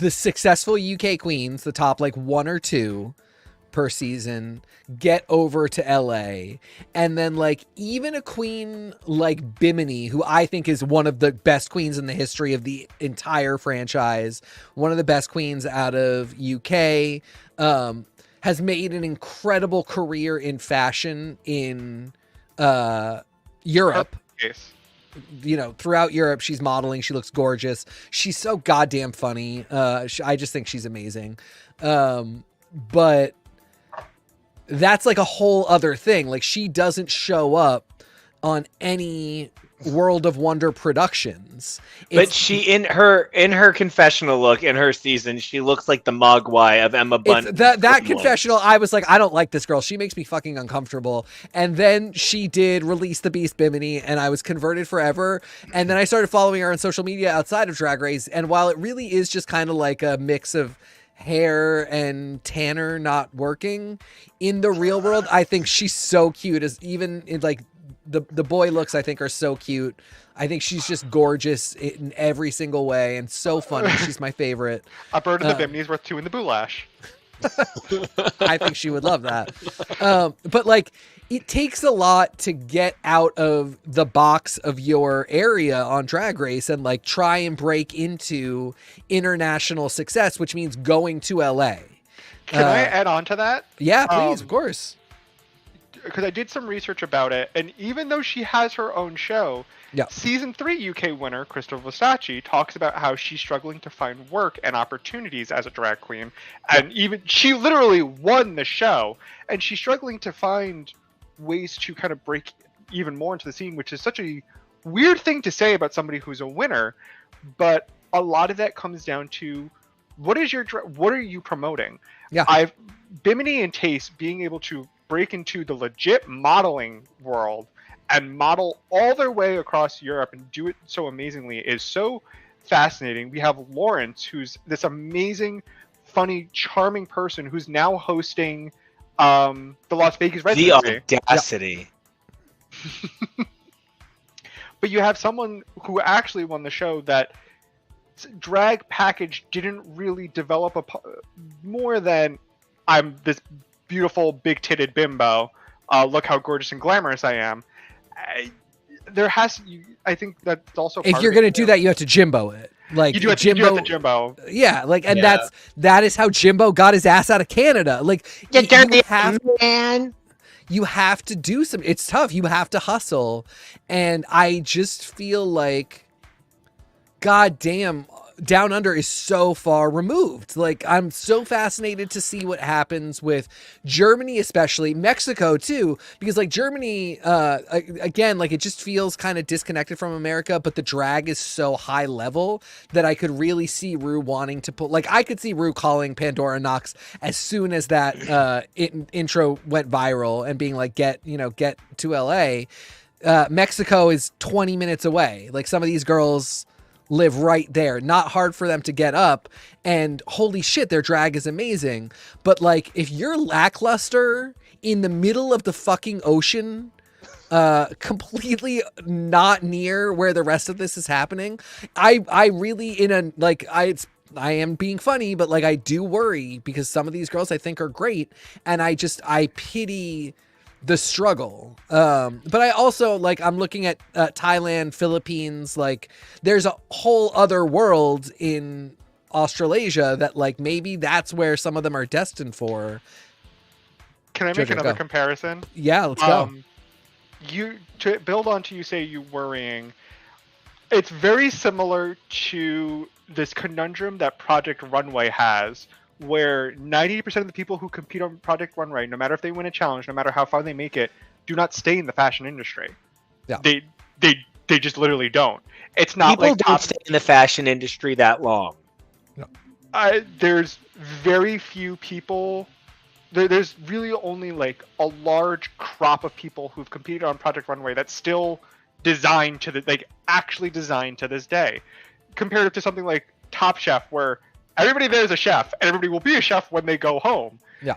[SPEAKER 1] successful UK queens, the top like 1 or 2 per season, get over to LA, and then like even a queen like Bimini, who I think is one of the best queens in the history of the entire franchise, one of the best queens out of UK, has made an incredible career in fashion in Europe.
[SPEAKER 4] Yes.
[SPEAKER 1] Throughout Europe, she's modeling. She looks gorgeous. She's so goddamn funny. I just think she's amazing. But that's like a whole other thing. Like, she doesn't show up on any World of Wonder productions.
[SPEAKER 2] But she, in her confessional look in her season, she looks like the Mogwai of Emma Bunton.
[SPEAKER 1] That confessional, I was like, I don't like this girl. She makes me fucking uncomfortable. And then she did Release the Beast Bimini, and I was converted forever. And then I started following her on social media outside of Drag Race. And while it really is just kind of like a mix of hair and tanner not working, in the real world, I think she's so cute. As even in like the boy looks, I think, are so cute. I think she's just gorgeous in every single way and so funny. She's my favorite.
[SPEAKER 4] A bird in the bimini is worth 2 in the boulash.
[SPEAKER 1] I think she would love that. But like, it takes a lot to get out of the box of your area on Drag Race and like try and break into international success, which means going to LA.
[SPEAKER 4] Can I add on to that?
[SPEAKER 1] Yeah, please, of course.
[SPEAKER 4] because I did some research about it, and even though she has her own show,
[SPEAKER 1] Yeah.
[SPEAKER 4] season 3 UK winner Crystal Versace talks about how she's struggling to find work and opportunities as a drag queen, and even she literally won the show, and she's struggling to find ways to kind of break even more into the scene, which is such a weird thing to say about somebody who's a winner, but a lot of that comes down to what are you promoting?
[SPEAKER 1] Yeah.
[SPEAKER 4] Bimini and Taste being able to break into the legit modeling world and model all their way across Europe and do it so amazingly is so fascinating. We have Lawrence, who's this amazing, funny, charming person who's now hosting the Las Vegas
[SPEAKER 2] The
[SPEAKER 4] residency.
[SPEAKER 2] audacity.
[SPEAKER 4] But you have someone who actually won the show that drag package didn't really develop more than I'm this beautiful big-titted bimbo. Look how gorgeous and glamorous I am. I think that's also
[SPEAKER 1] If you're gonna do that, you have to Jimbo it. Like
[SPEAKER 4] you do have to Jimbo.
[SPEAKER 1] Yeah, like, and that is how Jimbo got his ass out of Canada. Like you have to do some. It's tough. You have to hustle, and I just feel like, God damn, Down Under is so far removed. Like, I'm so fascinated to see what happens with Germany, especially Mexico too, because like Germany, again, like it just feels kind of disconnected from America, but the drag is so high level that I could really see Ru wanting to put, like, I could see Ru calling Pandora Knox as soon as that intro went viral and being like, get to LA. Mexico is 20 minutes away. Like, some of these girls live right there. Not hard for them to get up, and holy shit, their drag is amazing. But like, if you're Lackluster in the middle of the fucking ocean, completely not near where the rest of this is happening, I really, I am being funny, but like, I do worry because some of these girls I think are great, and I pity the struggle. But I also, like, I'm looking at Thailand, Philippines, like there's a whole other world in Australasia that like maybe that's where some of them are destined for.
[SPEAKER 4] Can I make another comparison?
[SPEAKER 1] Yeah, let's go.
[SPEAKER 4] To build on to you say you worrying, it's very similar to this conundrum that Project Runway has, where 90% of the people who compete on Project Runway, no matter if they win a challenge, no matter how far they make it, do not stay in the fashion industry.
[SPEAKER 1] Yeah.
[SPEAKER 4] They just literally don't. It's not
[SPEAKER 2] People
[SPEAKER 4] like
[SPEAKER 2] don't stay in the fashion industry that long.
[SPEAKER 4] There's very few people. There's really only like a large crop of people who've competed on Project Runway that's still designed to actually designed to this day, compared to something like Top Chef, where everybody there is a chef, and everybody will be a chef when they go home.
[SPEAKER 1] Yeah.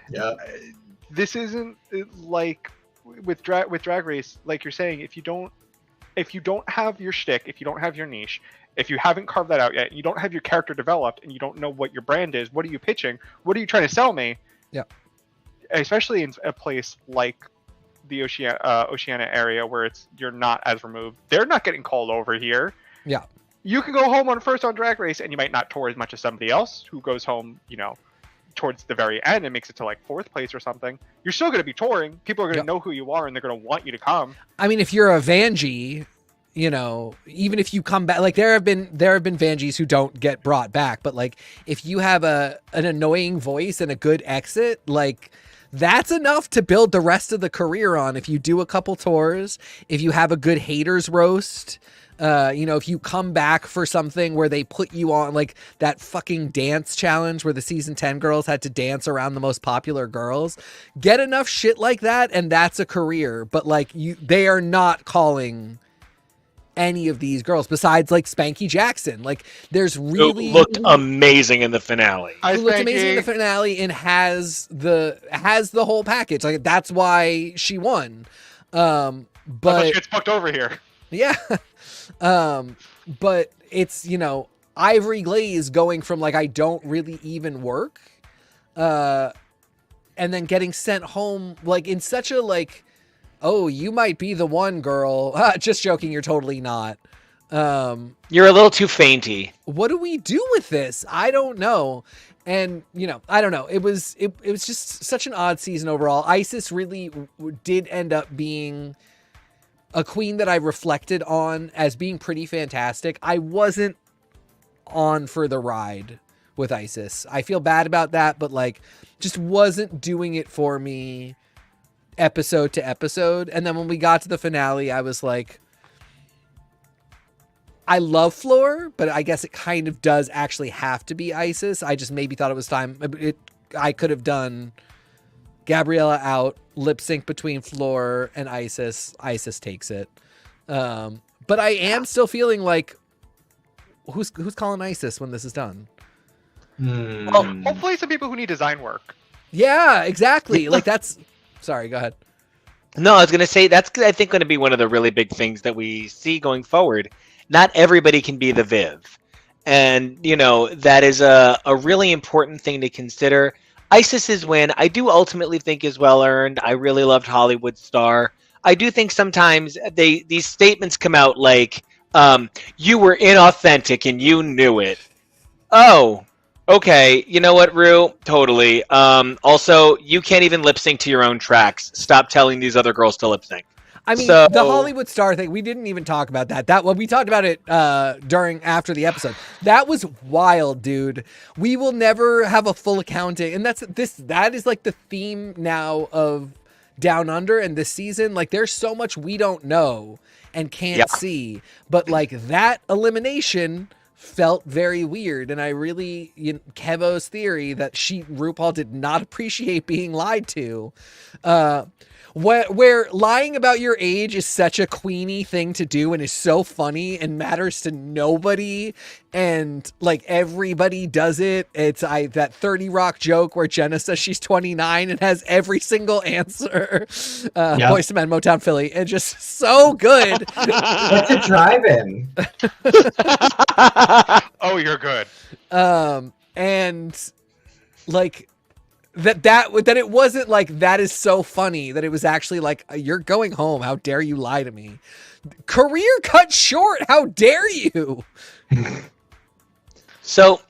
[SPEAKER 4] This isn't like with Drag Race, like you're saying. If you don't have your shtick, if you don't have your niche, if you haven't carved that out yet, you don't have your character developed, and you don't know what your brand is, what are you pitching? What are you trying to sell me?
[SPEAKER 1] Yeah.
[SPEAKER 4] Especially in a place like the Oceania area where you're not as removed. They're not getting called over here.
[SPEAKER 1] Yeah.
[SPEAKER 4] You can go home first on Drag Race, and you might not tour as much as somebody else who goes home, towards the very end and makes it to like 4th place or something. You're still going to be touring. People are going to know who you are, and they're going to want you to come. I
[SPEAKER 1] mean, if you're a Vanjie, even if you come back, like there have been Vanjies who don't get brought back, but like if you have an annoying voice and a good exit, like that's enough to build the rest of the career on. If you do a couple tours, if you have a good haters roast, if you come back for something where they put you on like that fucking dance challenge where the season 10 girls had to dance around the most popular girls, get enough shit like that, and that's a career. But like they are not calling any of these girls besides like Spanky Jackson. Like there's really
[SPEAKER 2] who looked amazing in the finale.
[SPEAKER 1] Who looked amazing in the finale and has the whole package. Like that's why she won. But
[SPEAKER 4] she gets fucked over here.
[SPEAKER 1] Yeah. But it's, Ivory Glaze going from like, I don't really even work, and then getting sent home like in such a like, oh, you might be the one, girl. Just joking. You're totally not.
[SPEAKER 2] You're a little too fainty.
[SPEAKER 1] What do we do with this? I don't know. And, you know, I don't know. It was just such an odd season overall. Isis really did end up being a queen that I reflected on as being pretty fantastic. I wasn't on for the ride with Isis. I feel bad about that, but like just wasn't doing it for me episode to episode. And then when we got to the finale, I was like, I love Floor, but I guess it kind of does actually have to be Isis. I just maybe thought it was time. I could have done Gabriella out, lip sync between Floor and Isis. Isis takes it. But I am still feeling like, who's calling Isis when this is done?
[SPEAKER 4] Well, hopefully some people who need design work.
[SPEAKER 1] Yeah, exactly. Like that's. Sorry, go ahead.
[SPEAKER 2] No, I was going to say that's, I think, going to be one of the really big things that we see going forward. Not everybody can be the Viv. And, you know, that is a really important thing to consider. Isis's win, I do ultimately think is well-earned. I really loved Hollywood Star. I do think sometimes these statements come out like, you were inauthentic and you knew it. Oh, okay. You know what, Rue? Totally. Also, you can't even lip sync to your own tracks. Stop telling these other girls to lip sync.
[SPEAKER 1] I mean, the Hollywood Star thing, we didn't even talk about that. We talked about it after the episode. That was wild, dude. We will never have a full accounting. And that is like the theme now of Down Under and this season. Like there's so much we don't know and can't see. But like that elimination felt very weird. And I really, Kevo's theory that RuPaul did not appreciate being lied to. Where lying about your age is such a queenie thing to do and is so funny and matters to nobody, and like everybody does it. It's that 30 Rock joke where Jenna says she's 29 and has every single answer. Boyz II Men, Motown Philly, and just so good.
[SPEAKER 3] What's a drive-in?
[SPEAKER 4] Oh, you're good.
[SPEAKER 1] And like. That it wasn't like that is so funny, that it was actually like, you're going home, how dare you lie to me. Career cut short, how dare you.
[SPEAKER 2] So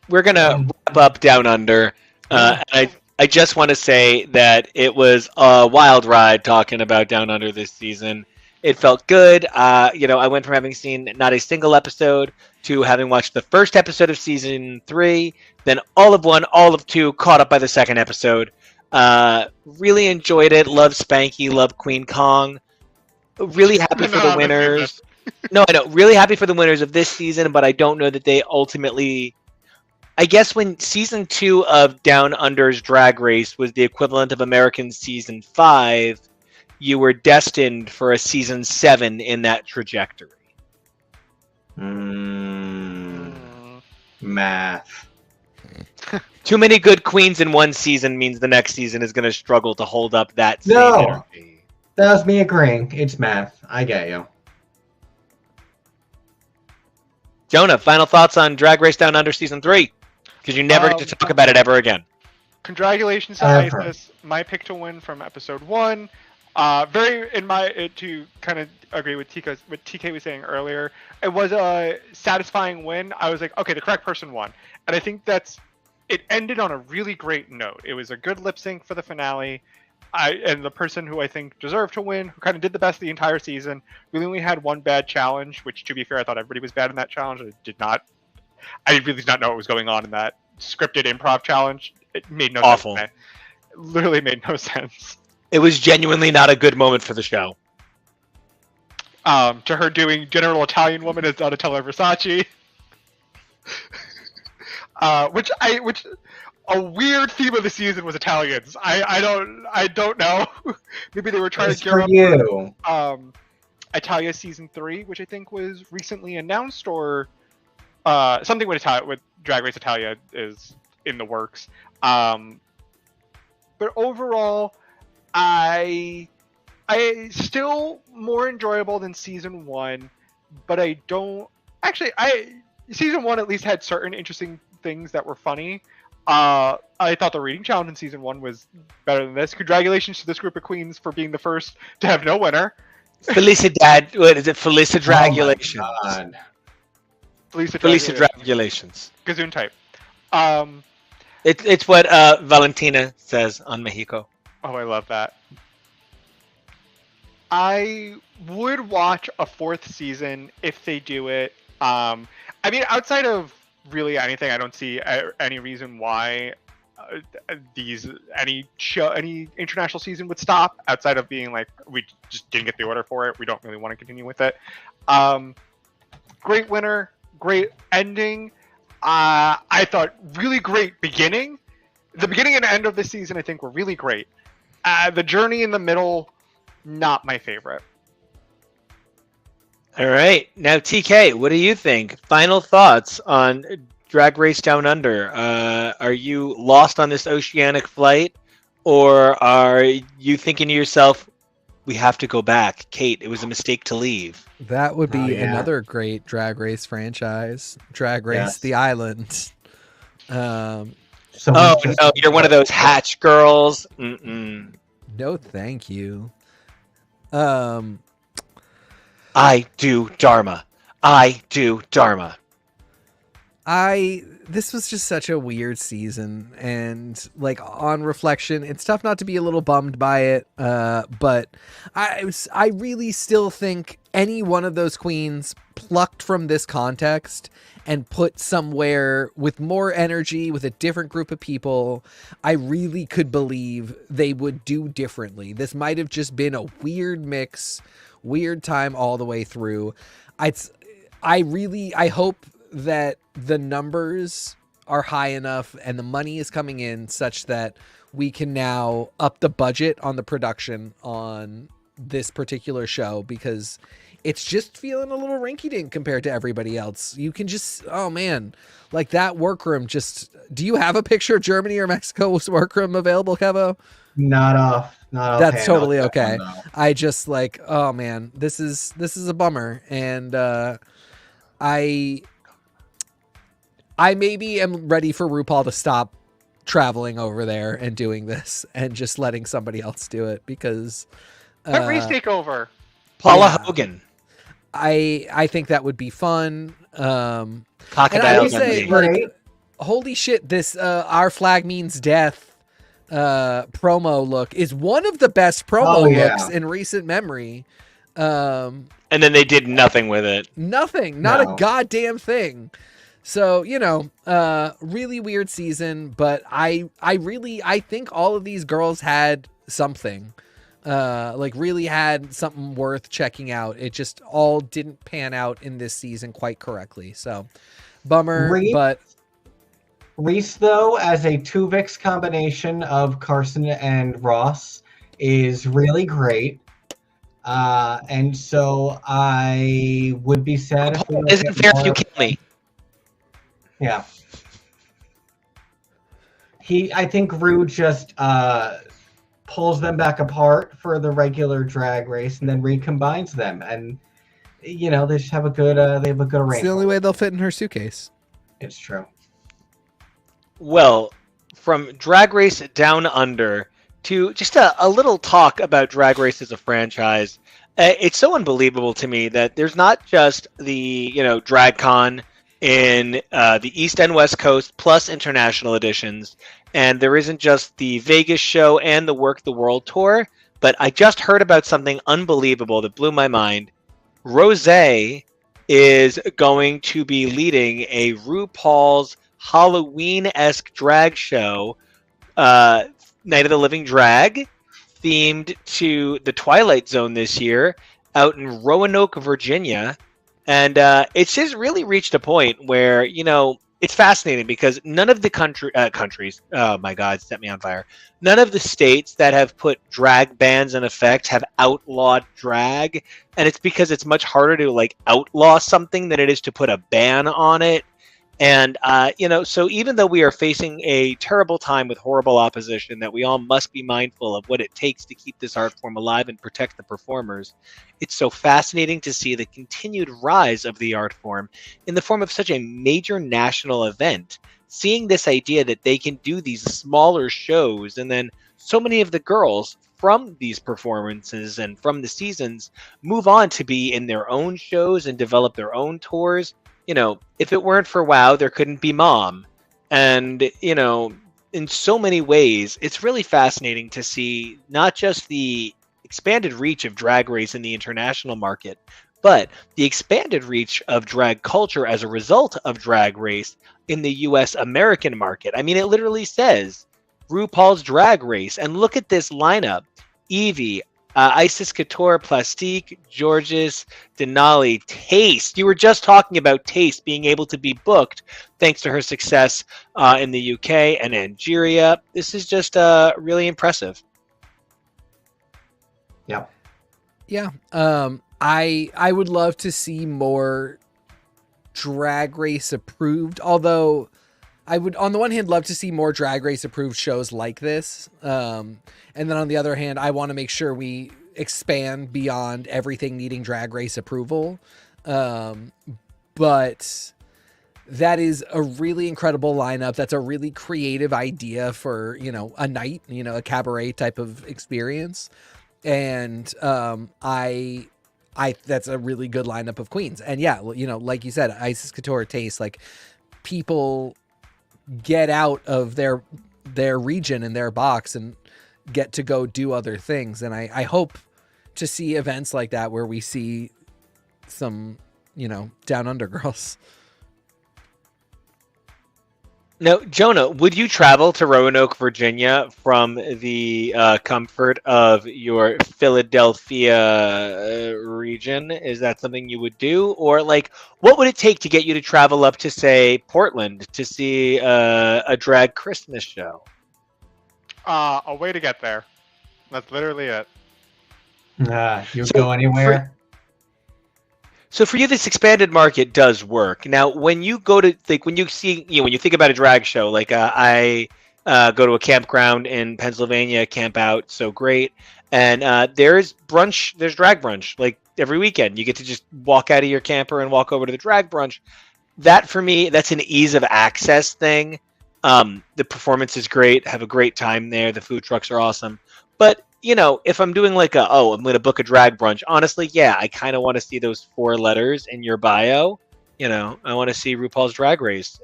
[SPEAKER 2] we're gonna wrap up Down Under. I just want to say that it was a wild ride talking about Down Under this season. It felt good. I went from having seen not a single episode to having watched the first episode of season 3, then all of 1, all of 2, caught up by the second episode. Really enjoyed it. Love Spanky. Love Queen Kong. Really happy for the winners. No, I know. Really happy for the winners of this season, but I don't know that they ultimately. I guess when season 2 of Down Under's Drag Race was the equivalent of American season 5, you were destined for a season 7 in that trajectory.
[SPEAKER 3] Math.
[SPEAKER 2] Too many good queens in one season means the next season is going to struggle to hold up that same energy.
[SPEAKER 3] That was me agreeing. It's math. I get you.
[SPEAKER 2] Jonah, final thoughts on Drag Race Down Under season 3? Because you never get to talk about it ever again.
[SPEAKER 4] Congratulations to Isis. My pick to win from episode 1. To kind of agree with what TK was saying earlier, it was a satisfying win. I was like, okay, the correct person won. And I think it ended on a really great note. It was a good lip sync for the finale. And the person who I think deserved to win, who kind of did the best the entire season, really only had one bad challenge, which, to be fair, I thought everybody was bad in that challenge. I really did not know what was going on in that scripted improv challenge. It made no
[SPEAKER 2] Awful.
[SPEAKER 4] sense. It literally made no sense.
[SPEAKER 2] It was genuinely not a good moment for the show.
[SPEAKER 4] To her doing General Italian Woman as Donatella Versace. Which a weird theme of the season was Italians. I don't know. Maybe they were trying to gear up for Italia season 3, which I think was recently announced, or something with Drag Race Italia is in the works. But overall, I still more enjoyable than season 1, but I don't actually. Season 1 at least had certain interesting things that were funny. I thought the reading challenge in season 1 was better than this. Congratulations to this group of queens for being the first to have no winner.
[SPEAKER 2] Felicidad. What is it? Felicidragulations.
[SPEAKER 3] Oh
[SPEAKER 2] Felicidragulations.
[SPEAKER 4] Gazoon type.
[SPEAKER 2] It's what Valentina says on Mexico.
[SPEAKER 4] Oh, I love that. I would watch a fourth season if they do it. I mean, outside of really anything, I don't see any reason why any international season would stop. Outside of being like, we just didn't get the order for it, we don't really want to continue with it. Great winner, great ending. I thought really great beginning. The beginning and end of the season, I think, were really great. The journey in the middle, not my favorite.
[SPEAKER 2] All right. Now, TK, what do you think? Final thoughts on Drag Race Down Under. Are you lost on this oceanic flight? Or are you thinking to yourself, we have to go back? Kate, it was a mistake to leave.
[SPEAKER 1] That would be another great Drag Race franchise. Drag Race The Island.
[SPEAKER 2] No, you're one of those hatch girls. Mm-mm.
[SPEAKER 1] No, thank you.
[SPEAKER 2] I do Dharma. I do Dharma.
[SPEAKER 1] This was just such a weird season, and like on reflection, it's tough not to be a little bummed by it. But I really still think any one of those queens plucked from this context and put somewhere with more energy, with a different group of people, I really could believe they would do differently. This might have just been a weird mix, weird time all the way through. I hope that the numbers are high enough and the money is coming in such that we can now up the budget on the production on this particular show, because it's just feeling a little rinky-dink compared to everybody else. You can just, oh man, like that workroom just, do you have a picture of Germany or Mexico's workroom available, Kevo?
[SPEAKER 3] Not off.
[SPEAKER 1] That's totally okay. I just like, oh man, this is a bummer. And I maybe am ready for RuPaul to stop traveling over there and doing this and just letting somebody else do it, because
[SPEAKER 4] Let Reese take over.
[SPEAKER 2] Paula Hogan.
[SPEAKER 1] I think that would be fun. And
[SPEAKER 2] Crocodile
[SPEAKER 1] I would say,
[SPEAKER 2] Dundee.
[SPEAKER 1] like, holy shit, this Our Flag Means Death promo look is one of the best promo looks in recent memory.
[SPEAKER 2] And then they did nothing with it.
[SPEAKER 1] Nothing. Not a goddamn thing. So, really weird season, but I think all of these girls had something. Really had something worth checking out. It just all didn't pan out in this season quite correctly. So, bummer, but
[SPEAKER 3] Reese, though, as a Tuvix combination of Carson and Ross, is really great. And so I would be sad if we don't
[SPEAKER 2] Isn't
[SPEAKER 3] get
[SPEAKER 2] fair if
[SPEAKER 3] more.
[SPEAKER 2] you kill me.
[SPEAKER 3] Yeah. I think Rue just pulls them back apart for the regular drag race and then recombines them, and they just have a good
[SPEAKER 1] it's
[SPEAKER 3] arrangement.
[SPEAKER 1] the only way they'll fit in her suitcase.
[SPEAKER 3] It's true.
[SPEAKER 2] Well, from Drag Race Down Under to just a little talk about Drag Race as a franchise, it's so unbelievable to me that there's not just the DragCon in the East and West Coast plus international editions, and there isn't just the Vegas show and the Work the World tour, but I just heard about something unbelievable that blew my mind. Rosé is going to be leading a RuPaul's Halloween-esque drag show, Night of the Living Drag, themed to the Twilight Zone this year, out in Roanoke, Virginia. And it's just really reached a point where, it's fascinating because none of the countries, oh my God, set me on fire. None of the states that have put drag bans in effect have outlawed drag. And it's because it's much harder to outlaw something than it is to put a ban on it. And, so even though we are facing a terrible time with horrible opposition, that we all must be mindful of what it takes to keep this art form alive and protect the performers, it's so fascinating to see the continued rise of the art form in the form of such a major national event, seeing this idea that they can do these smaller shows, and then so many of the girls from these performances and from the seasons move on to be in their own shows and develop their own tours. If it weren't for WoW, there couldn't be Mom. And, you know, in so many ways, it's really fascinating to see not just the expanded reach of Drag Race in the international market, but the expanded reach of drag culture as a result of Drag Race in the US American market. I mean, it literally says RuPaul's Drag Race. And look at this lineup: Evie, Isis Couture, Plastique, Georges, Denali, Taste. You were just talking about Taste being able to be booked thanks to her success in the UK and Nigeria. This is just really impressive.
[SPEAKER 3] Yep.
[SPEAKER 1] Yeah. I would love to see more Drag Race approved, although I would, on the one hand, love to see more Drag Race approved shows like this. And then on the other hand, I want to make sure we expand beyond everything needing Drag Race approval. But that is a really incredible lineup. That's a really creative idea for, you know, a night, you know, a cabaret type of experience. And I that's a really good lineup of queens. And yeah, you know, like you said, Isis Couture, Taste, like, people get out of their region and their box and get to go do other things. And I hope to see events like that where we see some, you know, down under girls.
[SPEAKER 2] Now, Jonah, would you travel to Roanoke, Virginia from the comfort of your Philadelphia region? Is that something you would do? Or, like, what would it take to get you to travel up to, say, Portland to see a drag Christmas show?
[SPEAKER 4] A way to get there. That's literally it.
[SPEAKER 3] You go anywhere?
[SPEAKER 2] So for you, this expanded market does work. Now, when you go to, like, when you see, you know, when you think about a drag show, like I go to a campground in Pennsylvania, camp out, so great. And there's brunch, there's drag brunch, like every weekend. You get to just walk out of your camper and walk over to the drag brunch. That, for me, that's an ease of access thing. The performance is great, have a great time there. The food trucks are awesome. But, you know, if I'm doing like I'm going to book a drag brunch, honestly, yeah, I kind of want to see those 4 letters in your bio. You know, I want to see RuPaul's Drag Race.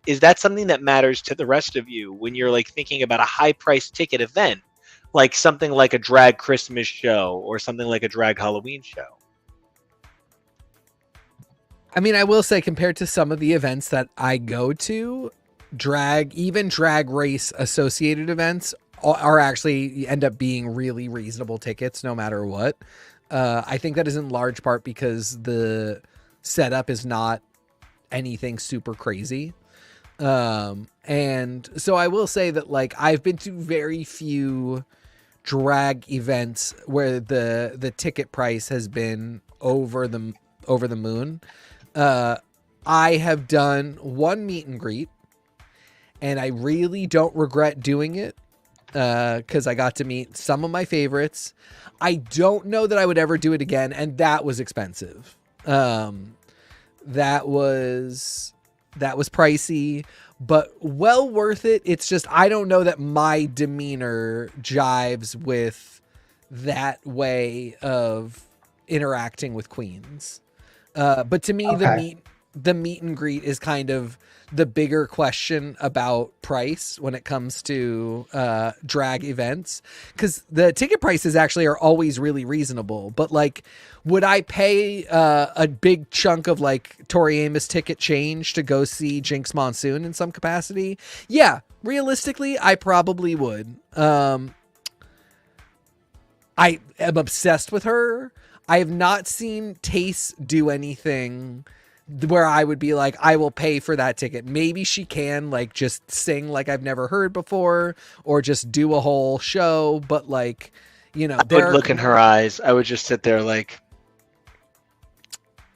[SPEAKER 2] Is that something that matters to the rest of you when you're, like, thinking about a high price ticket event, like something like a drag Christmas show or something like a drag Halloween show?
[SPEAKER 1] I mean, I will say, compared to some of the events that I go to, even drag race associated events are actually end up being really reasonable tickets no matter what. I think that is in large part because the setup is not anything super crazy. And so I will say that, like, I've been to very few drag events where the ticket price has been over the moon. I have done one meet and greet, and I really don't regret doing it. Because I got to meet some of my favorites. I don't know that I would ever do it again, and that was expensive. That was pricey, but well worth it. It's just, I don't know that my demeanor jives with that way of interacting with queens. But to me,
[SPEAKER 3] Okay.
[SPEAKER 1] the meet and greet is kind of the bigger question about price when it comes to drag events, because the ticket prices actually are always really reasonable. But, like, would I pay a big chunk of, like, Tori Amos ticket change to go see Jinx Monsoon in some capacity? Yeah, realistically, I probably would. I am obsessed with her. I have not seen Taste do anything where I would be like, I will pay for that ticket. Maybe she can, like, just sing like I've never heard before, or just do a whole show. But, like, you know,
[SPEAKER 2] I would look in her eyes. I would just sit there like,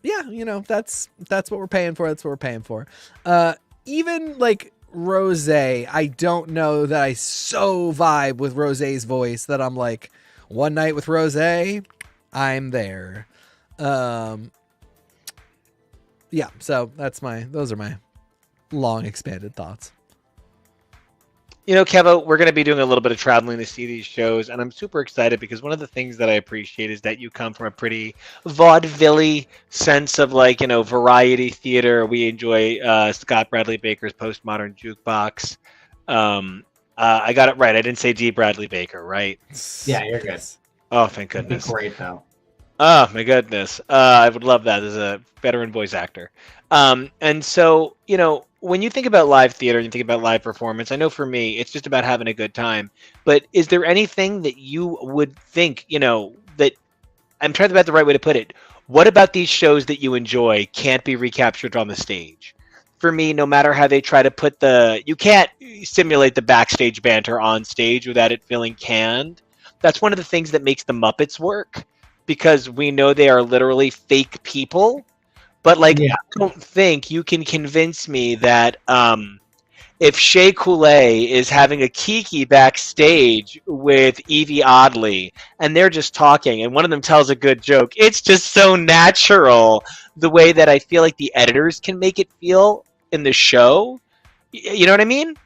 [SPEAKER 1] yeah, you know, that's what we're paying for. That's what we're paying for. Even, like, Rosé, I don't know that I so vibe with Rosé's voice that I'm like, one night with Rosé, I'm there. Yeah, so those are my long expanded thoughts.
[SPEAKER 2] You know, Kevo, we're going to be doing a little bit of traveling to see these shows, and I'm super excited because one of the things that I appreciate is that you come from a pretty vaudeville sense of like, variety theater. We enjoy Scott Bradley Baker's Postmodern Jukebox. I got it right. I didn't say D. Bradley Baker, right?
[SPEAKER 3] Yeah, you're good.
[SPEAKER 2] Oh, thank
[SPEAKER 3] That'd be
[SPEAKER 2] goodness.
[SPEAKER 3] great though.
[SPEAKER 2] Oh my goodness. I would love that as a veteran voice actor. And so, when you think about live theater and you think about live performance, I know for me, it's just about having a good time. But is there anything that you would think, that I'm trying to about the right way to put it? What about these shows that you enjoy can't be recaptured on the stage? For me, no matter how they try to you can't simulate the backstage banter on stage without it feeling canned. That's one of the things that makes the Muppets work, because we know they are literally fake people. But I don't think you can convince me that if Shea Coulee is having a kiki backstage with Evie Oddly and they're just talking and one of them tells a good joke, it's just so natural the way that I feel like the editors can make it feel in the show. You know what I mean?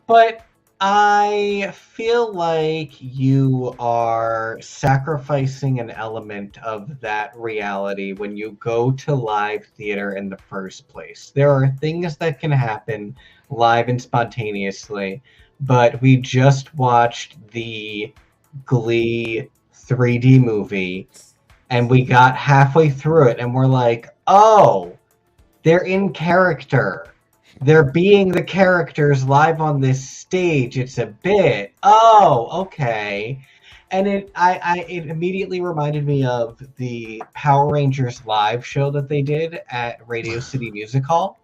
[SPEAKER 3] But I feel like you are sacrificing an element of that reality when you go to live theater in the first place. There are things that can happen live and spontaneously, but we just watched the Glee 3D movie and we got halfway through it and we're like, oh, they're in character. They're being the characters live on this stage. It's a bit. Oh, okay. And it immediately reminded me of the Power Rangers live show that they did at Radio City Music Hall.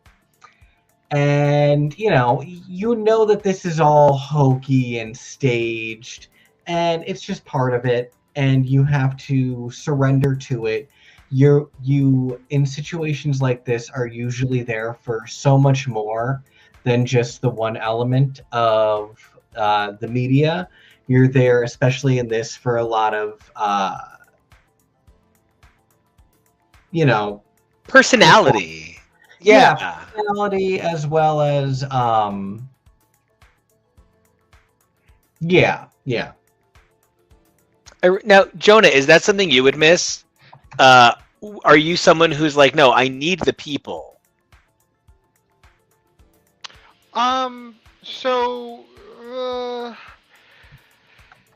[SPEAKER 3] And you know that this is all hokey and staged, and it's just part of it, and you have to surrender to it. You in situations like this are usually there for so much more than just the one element of the media. You're there, especially in this, for a lot of
[SPEAKER 2] personality. Yeah.
[SPEAKER 3] Personality, as well as yeah.
[SPEAKER 2] Now, Jonah, is that something you would miss? Are you someone who's like, no, I need the people?
[SPEAKER 4] So.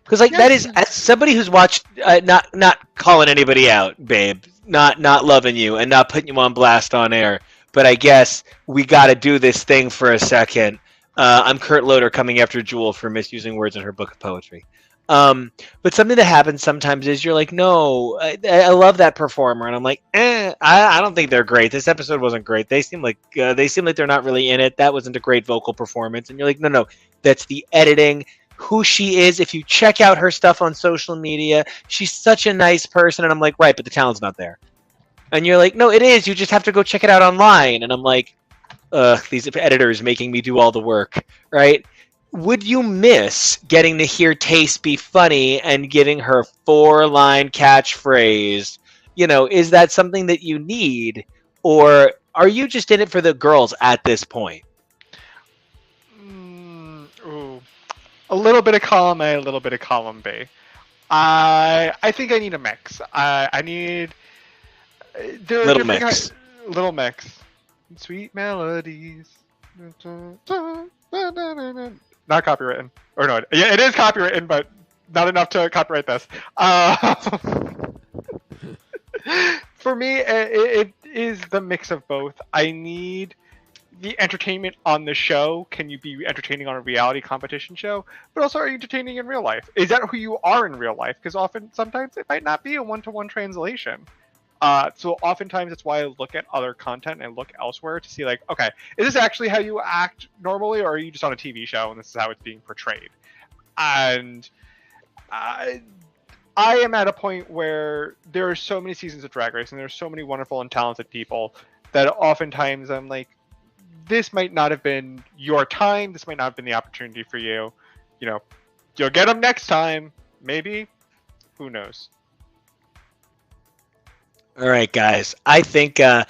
[SPEAKER 2] Because that is, as somebody who's watched, not calling anybody out, babe, not loving you and not putting you on blast on air, but I guess we got to do this thing for a second. I'm Kurt Loder coming after Jewel for misusing words in her book of poetry. But something that happens sometimes is you're like, no, I love that performer, and I'm like, I don't think they're great. This episode wasn't great. They seem like they're not really in it. That wasn't a great vocal performance, and you're like, no, that's the editing. Who she is. If you check out her stuff on social media, she's such a nice person, and I'm like, right, but the talent's not there. And you're like, no, it is. You just have to go check it out online. And I'm like, these editors making me do all the work, right? Would you miss getting to hear Taste be funny and giving her 4-line catchphrase? Is that something that you need, or are you just in it for the girls at this point?
[SPEAKER 4] A little bit of column A, a little bit of column B. I think I need a mix. I need
[SPEAKER 2] little mix.
[SPEAKER 4] Little mix. Sweet melodies. Not copywritten. Or no, yeah, it is copywritten, but not enough to copyright this. For me, it is the mix of both. I need the entertainment on the show. Can you be entertaining on a reality competition show? But also, are you entertaining in real life? Is that who you are in real life? Because sometimes it might not be a one-to-one translation. So oftentimes that's why I look at other content and look elsewhere to see, like, okay, is this actually how you act normally, or are you just on a TV show and this is how it's being portrayed? And I am at a point where there are so many seasons of Drag Race and there are so many wonderful and talented people that oftentimes I'm like, this might not have been your time. This might not have been the opportunity for you. You'll get them next time. Maybe. Who knows?
[SPEAKER 2] All right, guys. I think a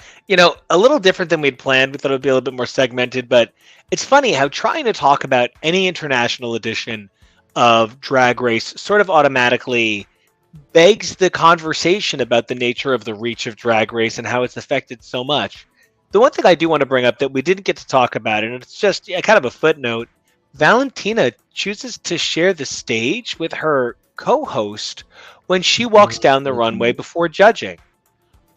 [SPEAKER 2] little different than we'd planned. We thought it would be a little bit more segmented, but it's funny how trying to talk about any international edition of Drag Race sort of automatically begs the conversation about the nature of the reach of Drag Race and how it's affected so much. The one thing I do want to bring up that we didn't get to talk about, and it's just kind of a footnote, Valentina chooses to share the stage with her co-host when she walks down the runway before judging.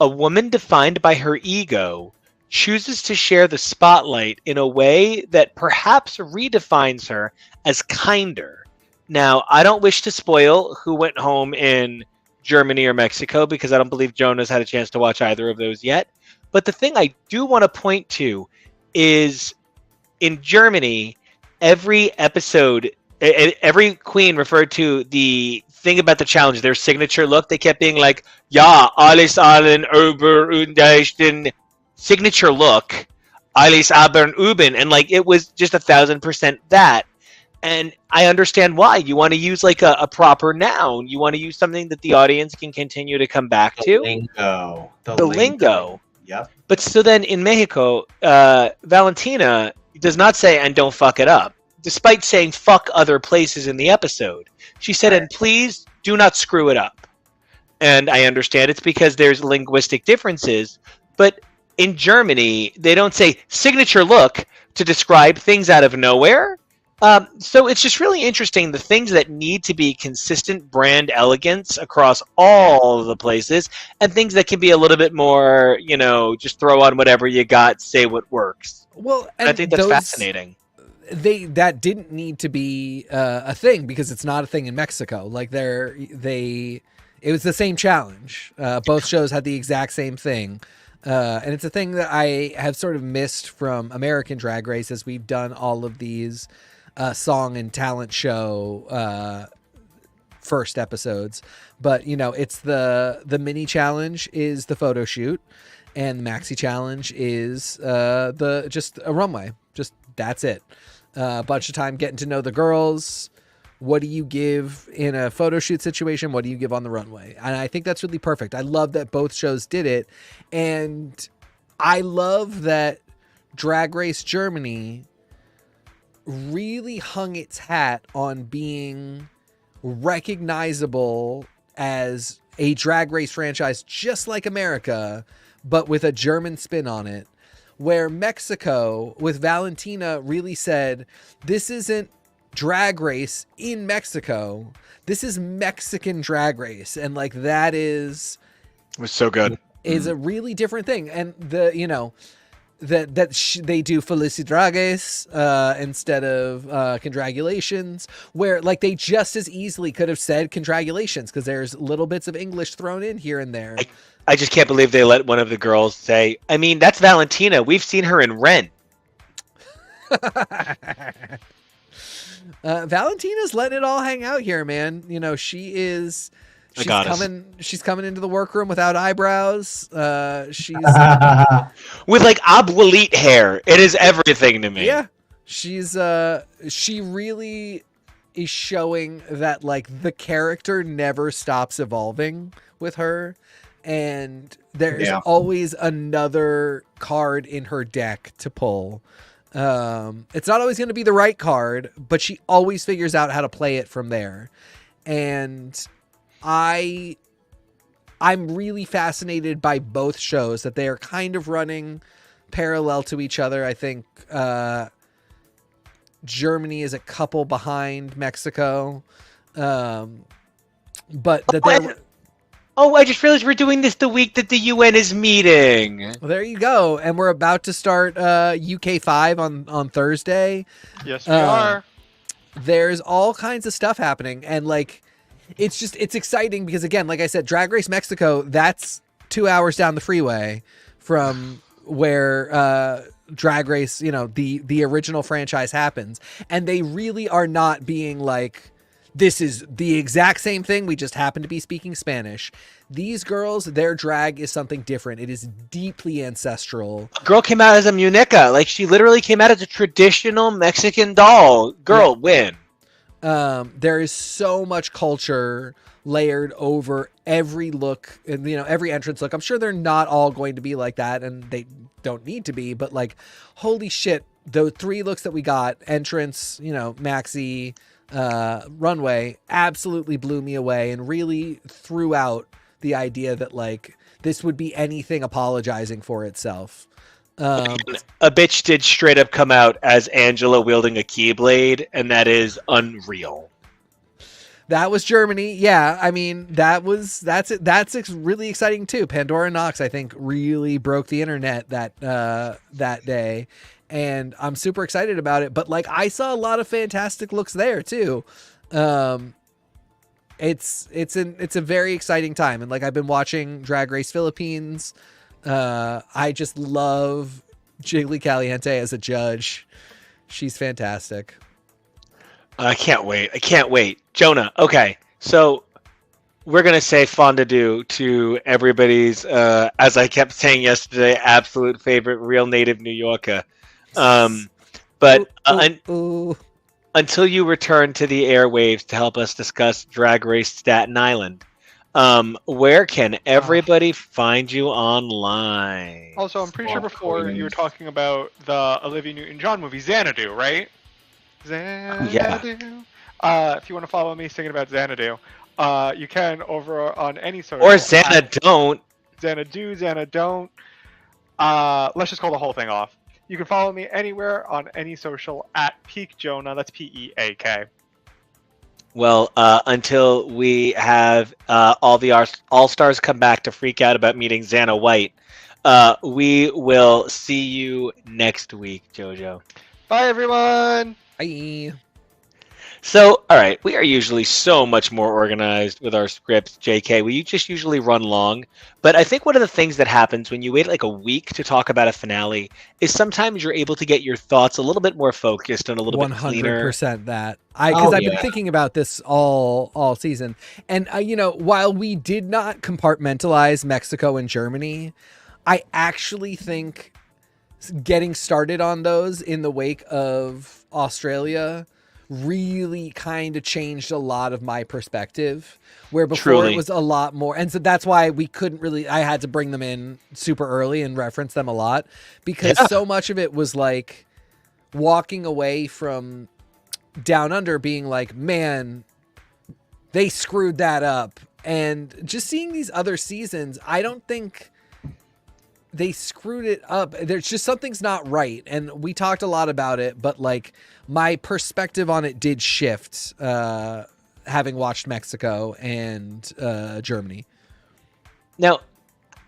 [SPEAKER 2] A woman defined by her ego chooses to share the spotlight in a way that perhaps redefines her as kinder. Now, I don't wish to spoil who went home in Germany or Mexico because I don't believe Jonah's had a chance to watch either of those yet. But the thing I do want to point to is in Germany, every episode, every queen referred to the thing about the challenge, their signature look. They kept being like, "Ja, alles allen über und den signature look, alles aber üben," and like it was just 1,000% that. And I understand why you want to use like a proper noun. You want to use something that the audience can continue to come back to.
[SPEAKER 3] Lingo.
[SPEAKER 2] The lingo.
[SPEAKER 3] Yep.
[SPEAKER 2] But so then in Mexico, Valentina does not say "and don't fuck it up," despite saying "fuck" other places in the episode. She said, "and please do not screw it up." And I understand it's because there's linguistic differences, but in Germany, they don't say signature look to describe things out of nowhere. So it's just really interesting, the things that need to be consistent brand elegance across all of the places, and things that can be a little bit more, just throw on whatever you got, say what works.
[SPEAKER 1] Well,
[SPEAKER 2] and I think that's fascinating.
[SPEAKER 1] That didn't need to be a thing because it's not a thing in Mexico. Like it was the same challenge. Both shows had the exact same thing. And it's a thing that I have sort of missed from American Drag Race as we've done all of these song and talent show first episodes. But, it's the mini challenge is the photo shoot, and the maxi challenge is just a runway. Just that's it. A bunch of time getting to know the girls. What do you give in a photo shoot situation? What do you give on the runway? And I think that's really perfect. I love that both shows did it. And I love that Drag Race Germany really hung its hat on being recognizable as a Drag Race franchise, just like America, but with a German spin on it. Where Mexico, with Valentina, really said, this isn't Drag Race in Mexico. This is Mexican Drag Race. And like that is...
[SPEAKER 2] It was so good.
[SPEAKER 1] Is a really different thing. And they do Felicidades instead of Congratulations, where like they just as easily could have said Congratulations because there's little bits of English thrown in here and there.
[SPEAKER 2] I just can't believe they let one of the girls say, I mean, that's Valentina. We've seen her in Rent.
[SPEAKER 1] Valentina's letting it all hang out here, man. She's coming into the workroom without eyebrows. She's
[SPEAKER 2] with like abuelite hair. It is everything to me.
[SPEAKER 1] Yeah. She really is showing that like the character never stops evolving with her. And there's always another card in her deck to pull. It's not always going to be the right card, but she always figures out how to play it from there. And I'm really fascinated by both shows, that they are kind of running parallel to each other. I think Germany is a couple behind Mexico. But that they're...
[SPEAKER 2] Oh, I just realized we're doing this the week that the UN is meeting.
[SPEAKER 1] Well, there you go. And we're about to start UK 5 on Thursday.
[SPEAKER 4] Yes, we are.
[SPEAKER 1] There's all kinds of stuff happening. And like, it's exciting because, again, like I said, Drag Race Mexico, that's 2 hours down the freeway from where Drag Race, the original franchise happens. And they really are not being like, this is the exact same thing. We just happen to be speaking Spanish. These girls, their drag is something different. It is deeply ancestral.
[SPEAKER 2] A girl came out as a muñeca. Like, she literally came out as a traditional Mexican doll. Girl, win.
[SPEAKER 1] There is so much culture layered over every look and, every entrance look. I'm sure they're not all going to be like that, and they don't need to be, but like, holy shit, the 3 looks that we got, entrance, maxi, runway, absolutely blew me away and really threw out the idea that like this would be anything apologizing for itself.
[SPEAKER 2] A bitch did straight up come out as Angela wielding a keyblade, and that is unreal.
[SPEAKER 1] That was Germany. Yeah, I mean, that's really exciting too. Pandora Nox, I think, really broke the internet that day, and I'm super excited about it. But like, I saw a lot of fantastic looks there too. It's a very exciting time, and like, I've been watching Drag Race Philippines. I just love Jiggly Caliente as a judge. She's fantastic.
[SPEAKER 2] I can't wait. Jonah, okay. So we're going to say fondue to everybody's, as I kept saying yesterday, absolute favorite real native New Yorker. But until you return to the airwaves to help us discuss Drag Race Staten Island, where can everybody find you online?
[SPEAKER 4] Also, I'm pretty sure before you were talking about the Olivia Newton-John movie Xanadu, right? Xanadu.
[SPEAKER 2] Yeah.
[SPEAKER 4] If you want to follow me singing about Xanadu, you can over on any social.
[SPEAKER 2] Or Xana don't.
[SPEAKER 4] Xanadu, Xana don't. Let's just call the whole thing off. You can follow me anywhere on any social at Peak Jonah. That's Peak.
[SPEAKER 2] Well, until we have all the All Stars come back to freak out about meeting Xana White, we will see you next week, JoJo.
[SPEAKER 4] Bye, everyone.
[SPEAKER 1] Bye.
[SPEAKER 2] So, all right, we are usually so much more organized with our scripts, JK. We just usually run long. But I think one of the things that happens when you wait like a week to talk about a finale is sometimes you're able to get your thoughts a little bit more focused and a little bit cleaner.
[SPEAKER 1] 100% that. Because I've been thinking about this all season. And, while we did not compartmentalize Mexico and Germany, I actually think getting started on those in the wake of Australia really kind of changed a lot of my perspective, where before it was a lot more. And so that's why we couldn't really, I had to bring them in super early and reference them a lot, because so much of it was like walking away from Down Under being like, man, they screwed that up. And just seeing these other seasons, I don't think they screwed it up. There's just something's not right. And we talked a lot about it, but like my perspective on it did shift, having watched Mexico and Germany.
[SPEAKER 2] Now,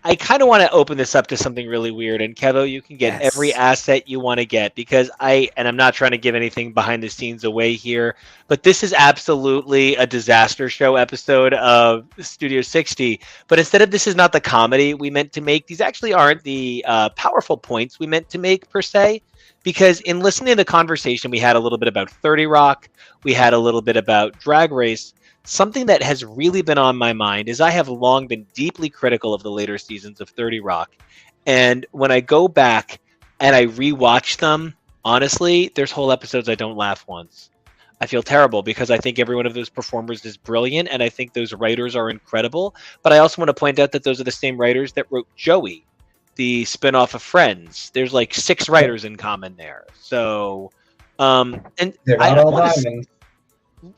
[SPEAKER 2] I kind of want to open this up to something really weird. And Kevo, you can get every asset you want to get, because I'm not trying to give anything behind the scenes away here, but this is absolutely a disaster show episode of Studio 60. But instead of, this is not the comedy we meant to make, these actually aren't the powerful points we meant to make per se, because in listening to the conversation, we had a little bit about 30 Rock, we had a little bit about Drag Race. Something that has really been on my mind is I have long been deeply critical of the later seasons of 30 Rock. And when I go back and I rewatch them, honestly, there's whole episodes I don't laugh once. I feel terrible because I think every one of those performers is brilliant, and I think those writers are incredible. But I also want to point out that those are the same writers that wrote Joey, the spinoff of Friends. There's like 6 writers in common there. So, and
[SPEAKER 3] they're not all diamonds.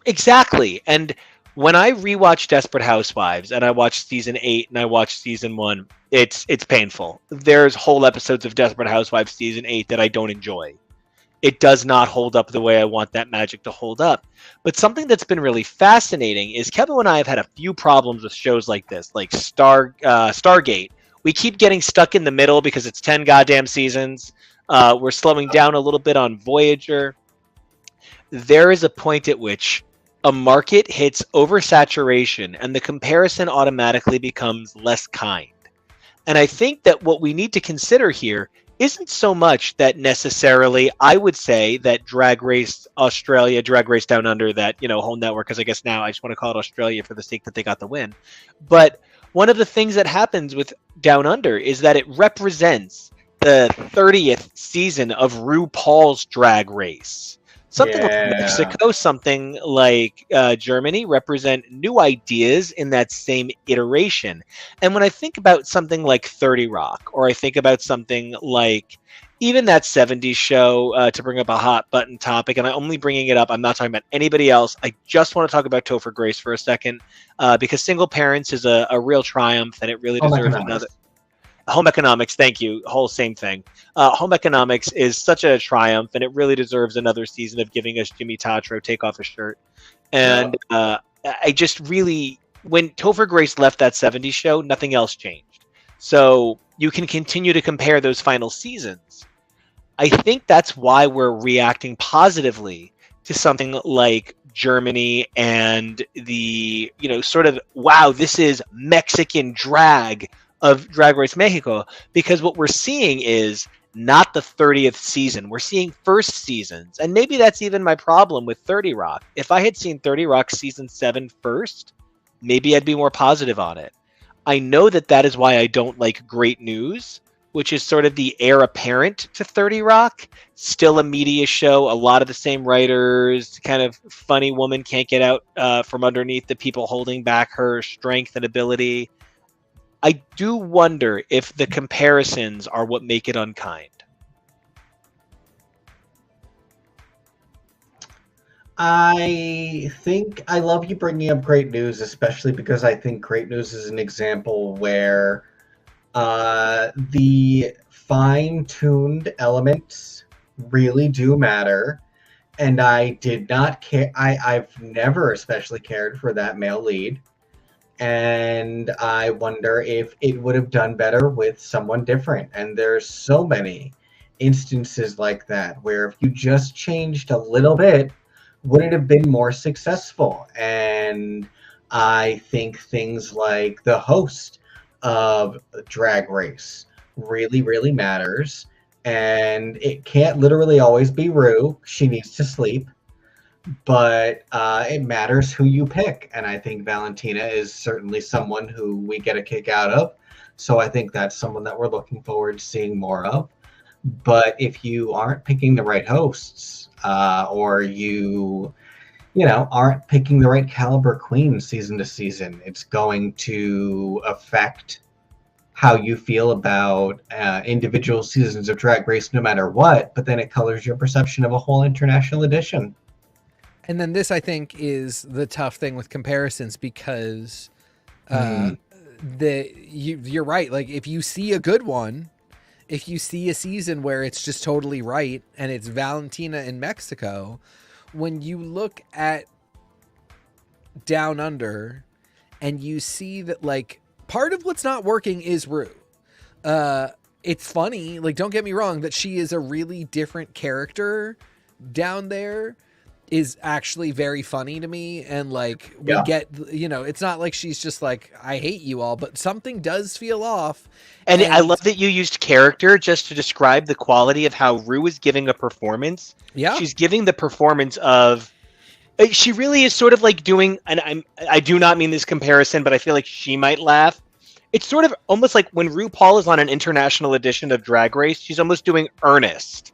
[SPEAKER 2] Exactly. And when I rewatch Desperate Housewives and I watch season 8 and I watch season 1, it's painful. There's whole episodes of Desperate Housewives season 8 that I don't enjoy. It does not hold up the way I want that magic to hold up. But something that's been really fascinating is Kevin and I have had a few problems with shows like this, like Stargate. We keep getting stuck in the middle because it's 10 goddamn seasons. We're slowing down a little bit on Voyager. There is a point at which a market hits oversaturation and the comparison automatically becomes less kind. And I think that what we need to consider here isn't so much that necessarily, I would say that Drag Race Australia, Drag Race Down Under, that, whole network, because I guess now I just want to call it Australia for the sake that they got the win. But one of the things that happens with Down Under is that it represents the 30th season of RuPaul's Drag Race. Something like
[SPEAKER 3] Yeah.
[SPEAKER 2] Mexico, something like Germany represent new ideas in that same iteration. And when I think about something like 30 Rock, or I think about something like even that 70s show, to bring up a hot button topic, and I'm only bringing it up, I'm not talking about anybody else. I just want to talk about Topher Grace for a second, because Single Parents is a real triumph, and it really
[SPEAKER 3] Home
[SPEAKER 2] deserves
[SPEAKER 3] Economics.
[SPEAKER 2] another. Home Economics, thank you. Whole same thing. Home Economics is such a triumph, and it really deserves another season of giving us Jimmy Tatro take off his shirt. And I just really, when Topher Grace left that 70s show, nothing else changed. So you can continue to compare those final seasons. I think that's why we're reacting positively to something like Germany and the, sort of, wow, this is Mexican drag of Drag Race Mexico, because what we're seeing is not the 30th season. We're seeing first seasons. And maybe that's even my problem with 30 Rock. If I had seen 30 Rock season 7 first, maybe I'd be more positive on it. I know that is why I don't like Great News, which is sort of the heir apparent to 30 Rock. Still a media show, a lot of the same writers, kind of funny woman can't get out from underneath the people holding back her strength and ability. I do wonder if the comparisons are what make it unkind.
[SPEAKER 3] I think I love you bringing up Great News, especially because I think Great News is an example where the fine-tuned elements really do matter. And I did not care. I've never especially cared for that male lead. And I wonder if it would have done better with someone different. And there's so many instances like that where if you just changed a little bit, would it have been more successful? And I think things like the host of Drag Race really, really matters. And it can't literally always be Rue. She needs to sleep. But it matters who you pick. And I think Valentina is certainly someone who we get a kick out of. So I think that's someone that we're looking forward to seeing more of. But if you aren't picking the right hosts, or you aren't picking the right caliber queen season to season, it's going to affect how you feel about individual seasons of Drag Race no matter what. But then it colors your perception of a whole international edition.
[SPEAKER 1] And then this, I think, is the tough thing with comparisons, because you're right. Like, if you see a good one, if you see a season where it's just totally right and it's Valentina in Mexico, when you look at Down Under and you see that, like, part of what's not working is Rue. It's funny, like, don't get me wrong, that she is a really different character down there is actually very funny to me. And like, we get, it's not like she's just like, I hate you all, but something does feel off.
[SPEAKER 2] And I love that you used character just to describe the quality of how Rue is giving a performance.
[SPEAKER 1] Yeah.
[SPEAKER 2] She's giving the performance of, she really is sort of like doing, and I do not mean this comparison, but I feel like she might laugh. It's sort of almost like when RuPaul is on an international edition of Drag Race, she's almost doing Ernest.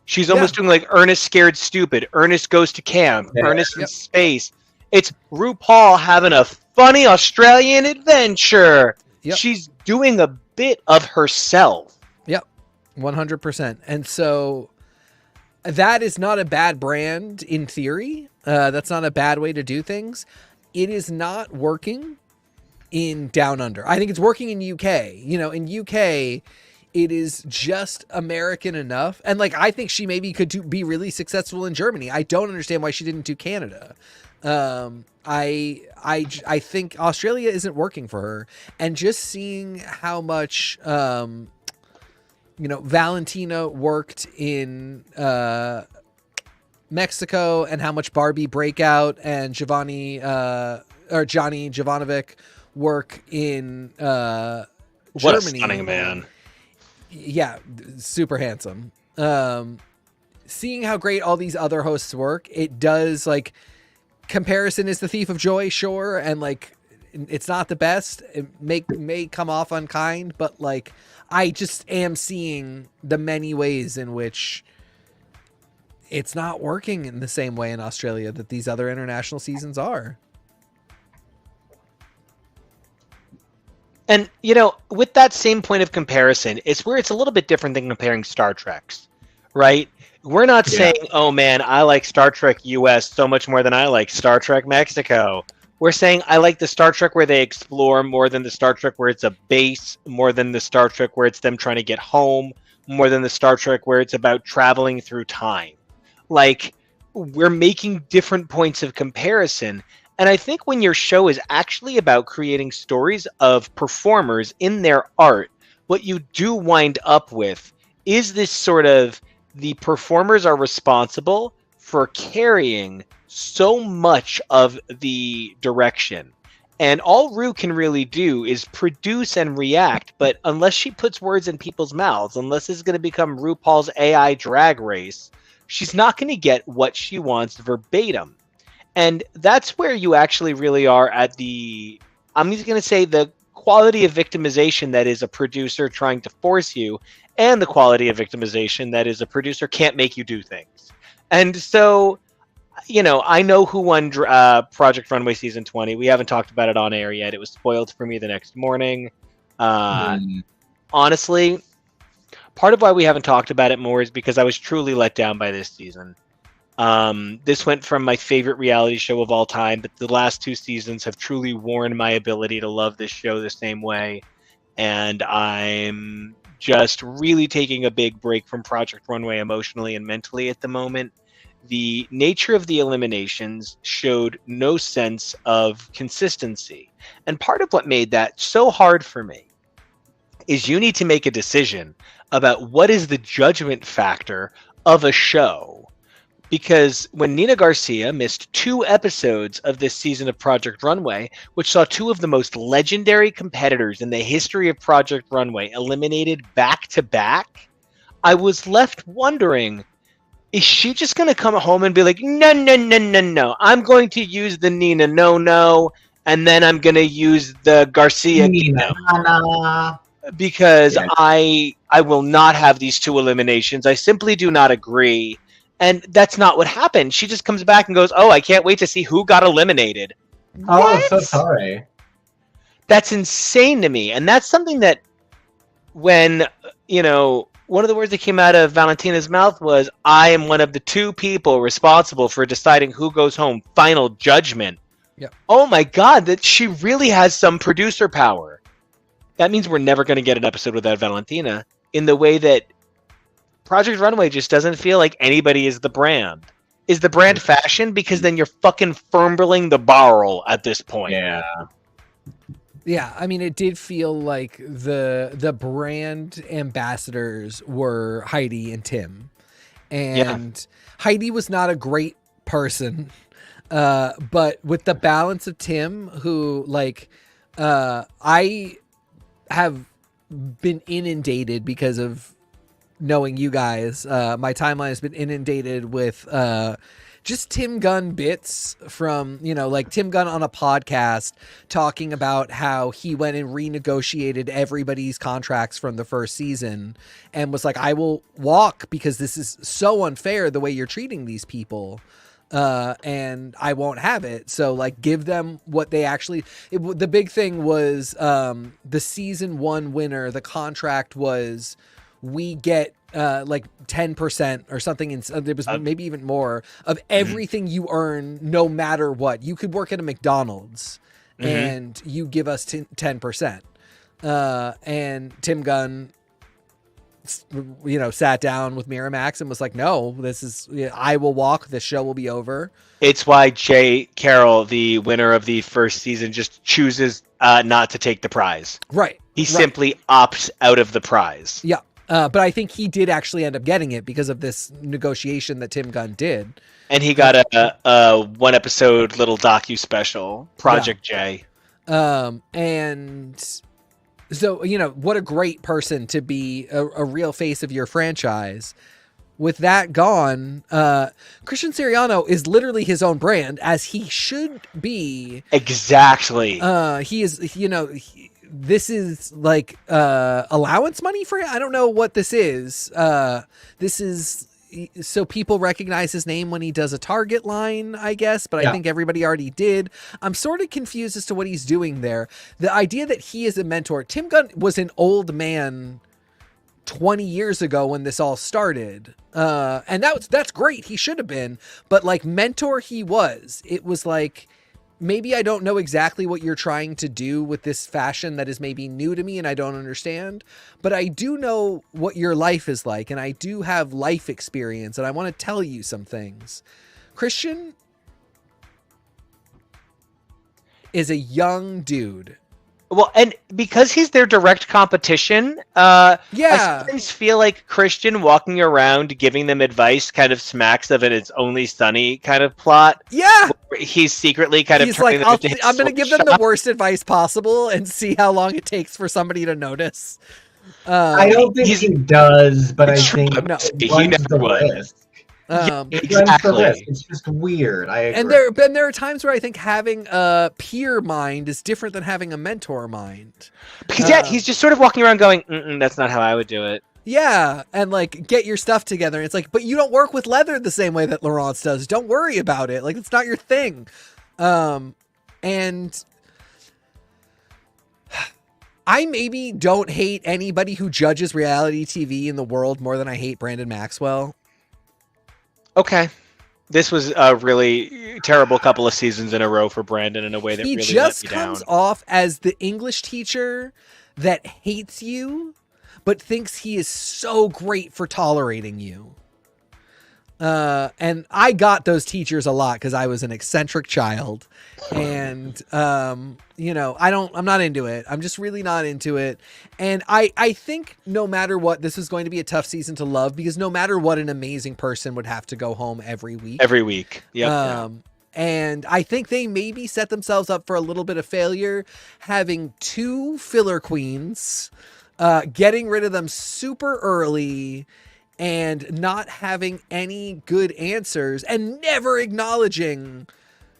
[SPEAKER 2] She's almost doing like Ernest Scared Stupid, Ernest Goes to Camp, Ernest in Space. It's RuPaul having a funny Australian adventure. Yep. She's doing a bit of herself.
[SPEAKER 1] Yep, 100%. And so that is not a bad brand in theory. That's not a bad way to do things. It is not working in Down Under. I think it's working in UK. In UK, it is just American enough. And like, I think she maybe could be really successful in Germany. I don't understand why she didn't do Canada. I think Australia isn't working for her. And just seeing how much, Valentina worked in Mexico, and how much Barbie Breakout and Johnny Jovanovic work in Germany.
[SPEAKER 2] What a stunning man.
[SPEAKER 1] Yeah, super handsome. Seeing how great all these other hosts work, it does, like, comparison is the thief of joy, sure, and like, it's not the best. It may come off unkind, but like, I just am seeing the many ways in which it's not working in the same way in Australia that these other international seasons are.
[SPEAKER 2] And, with that same point of comparison, it's where it's a little bit different than comparing Star Treks, right? We're not saying, oh man, I like Star Trek US so much more than I like Star Trek Mexico. We're saying I like the Star Trek where they explore more than the Star Trek where it's a base, more than the Star Trek where it's them trying to get home, more than the Star Trek where it's about traveling through time. Like, we're making different points of comparison. And I think when your show is actually about creating stories of performers in their art, what you do wind up with is this sort of, the performers are responsible for carrying so much of the direction. And all Ru can really do is produce and react, but unless she puts words in people's mouths, unless it's going to become RuPaul's AI drag race, she's not going to get what she wants verbatim. And that's where you actually really are at the, I'm just going to say, the quality of victimization that is a producer trying to force you, and the quality of victimization that is a producer can't make you do things. And so, I know who won Project Runway Season 20. We haven't talked about it on air yet. It was spoiled for me the next morning. Honestly, part of why we haven't talked about it more is because I was truly let down by this season. This went from my favorite reality show of all time, but the last 2 seasons have truly worn my ability to love this show the same way. And I'm just really taking a big break from Project Runway emotionally and mentally at the moment. The nature of the eliminations showed no sense of consistency. And part of what made that so hard for me is you need to make a decision about what is the judgment factor of a show. Because when Nina Garcia missed 2 episodes of this season of Project Runway, which saw 2 of the most legendary competitors in the history of Project Runway eliminated back to back, I was left wondering, is she just going to come home and be like, no, I'm going to use the Nina no, and then I'm going to use the Garcia
[SPEAKER 3] Nina.
[SPEAKER 2] Because I will not have these 2 eliminations. I simply do not agree. And that's not what happened. She just comes back and goes, oh, I can't wait to see who got eliminated.
[SPEAKER 3] Oh,
[SPEAKER 2] What?
[SPEAKER 3] I'm so sorry.
[SPEAKER 2] That's insane to me. And that's something that when, one of the words that came out of Valentina's mouth was, I am one of the 2 people responsible for deciding who goes home. Final judgment.
[SPEAKER 1] Yep.
[SPEAKER 2] Oh my God, that she really has some producer power. That means we're never going to get an episode without Valentina, in the way that Project Runway just doesn't feel like anybody is the brand. Is the brand fashion? Because then you're fucking fumbling the barrel at this point.
[SPEAKER 1] Yeah, I mean, it did feel like the brand ambassadors were Heidi and Tim. And Heidi was not a great person, but with the balance of Tim, who, I have been inundated because of knowing you guys. My timeline has been inundated with just Tim Gunn bits from, Tim Gunn on a podcast talking about how he went and renegotiated everybody's contracts from the first season and was like, I will walk because this is so unfair the way you're treating these people. And I won't have it. So give them what they actually, the big thing was, the season 1 winner, the contract was, we get 10% or something. There was maybe even more of everything you earn, no matter what. You could work at a McDonald's and you give us 10%. And Tim Gunn, sat down with Miramax and was like, no, this is, I will walk. This show will be over. It's
[SPEAKER 2] why Jay Carroll, the winner of the first season, just chooses not to take the prize.
[SPEAKER 1] Right.
[SPEAKER 2] He simply opts out of the prize.
[SPEAKER 1] Yeah. But I think he did actually end up getting it because of this negotiation that Tim Gunn did.
[SPEAKER 2] And he got a 1-episode little docu special, Project J.
[SPEAKER 1] And so, what a great person to be a real face of your franchise. With that gone, Christian Siriano is literally his own brand, as he should be.
[SPEAKER 2] Exactly.
[SPEAKER 1] He is, this is allowance money for him. I don't know what this is. This is so people recognize his name when he does a Target line, I guess, but I think everybody already did. I'm sort of confused as to what he's doing there. The idea that he is a mentor. Tim Gunn was an old man 20 years ago when this all started. And that's great. He should have been, but like mentor he was. It was like, maybe I don't know exactly what you're trying to do with this fashion that is maybe new to me and I don't understand, but I do know what your life is like, and I do have life experience, and I want to tell you some things. Christian is a young dude.
[SPEAKER 2] Well, and because he's their direct competition, I sometimes feel like Christian walking around giving them advice kind of smacks of an It's Only Sunny kind of plot.
[SPEAKER 1] Yeah.
[SPEAKER 2] He's secretly kind of
[SPEAKER 1] He's like,
[SPEAKER 2] turning them into
[SPEAKER 1] I'm going to give them the worst advice possible and see how long it takes for somebody to notice.
[SPEAKER 3] I don't think he does, but I think
[SPEAKER 2] he
[SPEAKER 3] runs
[SPEAKER 2] never
[SPEAKER 3] the
[SPEAKER 2] would.
[SPEAKER 3] risk.
[SPEAKER 2] Exactly.
[SPEAKER 3] It's just weird. I agree.
[SPEAKER 1] And there are times where I think having a peer mind is different than having a mentor mind.
[SPEAKER 2] Because he's just sort of walking around going, that's not how I would do it.
[SPEAKER 1] Yeah, and like get your stuff together. It's like, but you don't work with leather the same way that Laurence does. Don't worry about it. Like, it's not your thing. And I maybe don't hate anybody who judges reality TV in the world more than I hate Brandon Maxwell.
[SPEAKER 2] Okay. This was a really terrible couple of seasons in a row for Brandon in a way that
[SPEAKER 1] he
[SPEAKER 2] really
[SPEAKER 1] just
[SPEAKER 2] let me
[SPEAKER 1] comes
[SPEAKER 2] down.
[SPEAKER 1] off as the English teacher that hates you, but thinks he is so great for tolerating you. And I got those teachers a lot because I was an eccentric child, and I'm not into it. I'm just really not into it. And I think no matter what, this is going to be a tough season to love, because no matter what, an amazing person would have to go home every week.
[SPEAKER 2] Every week. Yep.
[SPEAKER 1] And I think they maybe set themselves up for a little bit of failure, having 2 filler queens, getting rid of them super early, and not having any good answers, and never acknowledging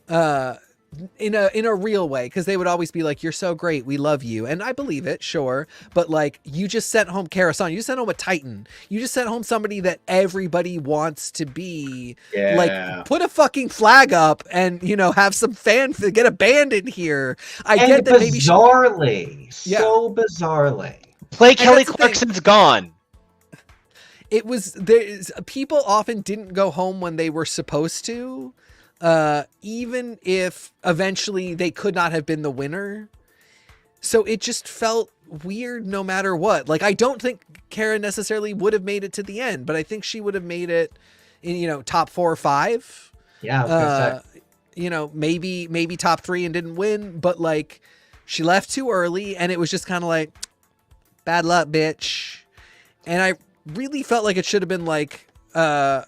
[SPEAKER 1] in a real way, because they would always be like, you're so great, we love you, and I believe it, sure, but like, you just sent home Kara-san, you just sent home a Titan, you just sent home somebody that everybody wants to be. Like, put a fucking flag up and have some get a band in here. I get that maybe
[SPEAKER 3] so bizarrely.
[SPEAKER 2] Play Kelly Clarkson's Gone.
[SPEAKER 1] It was people often didn't go home when they were supposed to, even if eventually they could not have been the winner. So it just felt weird no matter what. Like, I don't think Kara necessarily would have made it to the end, but I think she would have made it in, top 4 or 5.
[SPEAKER 3] Yeah. I was gonna say.
[SPEAKER 1] Maybe top 3 and didn't win, but like, she left too early, and it was just kind of like, bad luck, bitch. And I really felt like it should have been like,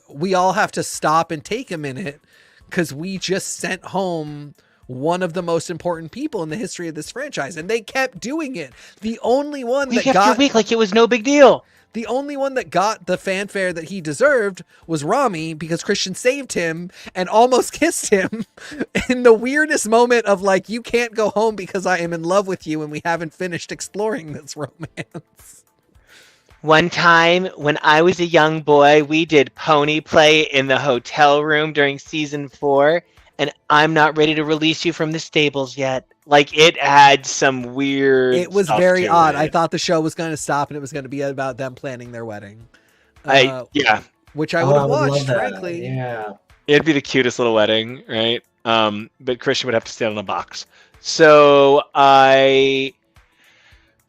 [SPEAKER 1] we all have to stop and take a minute, because we just sent home one of the most important people in the history of this franchise, and they kept doing it. The only one that got
[SPEAKER 2] week like it was no big deal.
[SPEAKER 1] The only one that got the fanfare that he deserved was Rami, because Christian saved him and almost kissed him in the weirdest moment of like, you can't go home because I am in love with you and we haven't finished exploring this romance.
[SPEAKER 2] One time when I was a young boy, we did pony play in the hotel room during season 4, and I'm not ready to release you from the stables yet. Like, it had some weird.
[SPEAKER 1] It was very odd. I thought the show was going to stop and it was going to be about them planning their wedding. Which I would have watched, frankly.
[SPEAKER 3] Yeah.
[SPEAKER 2] It'd be the cutest little wedding, right? But Christian would have to stand on a box. So I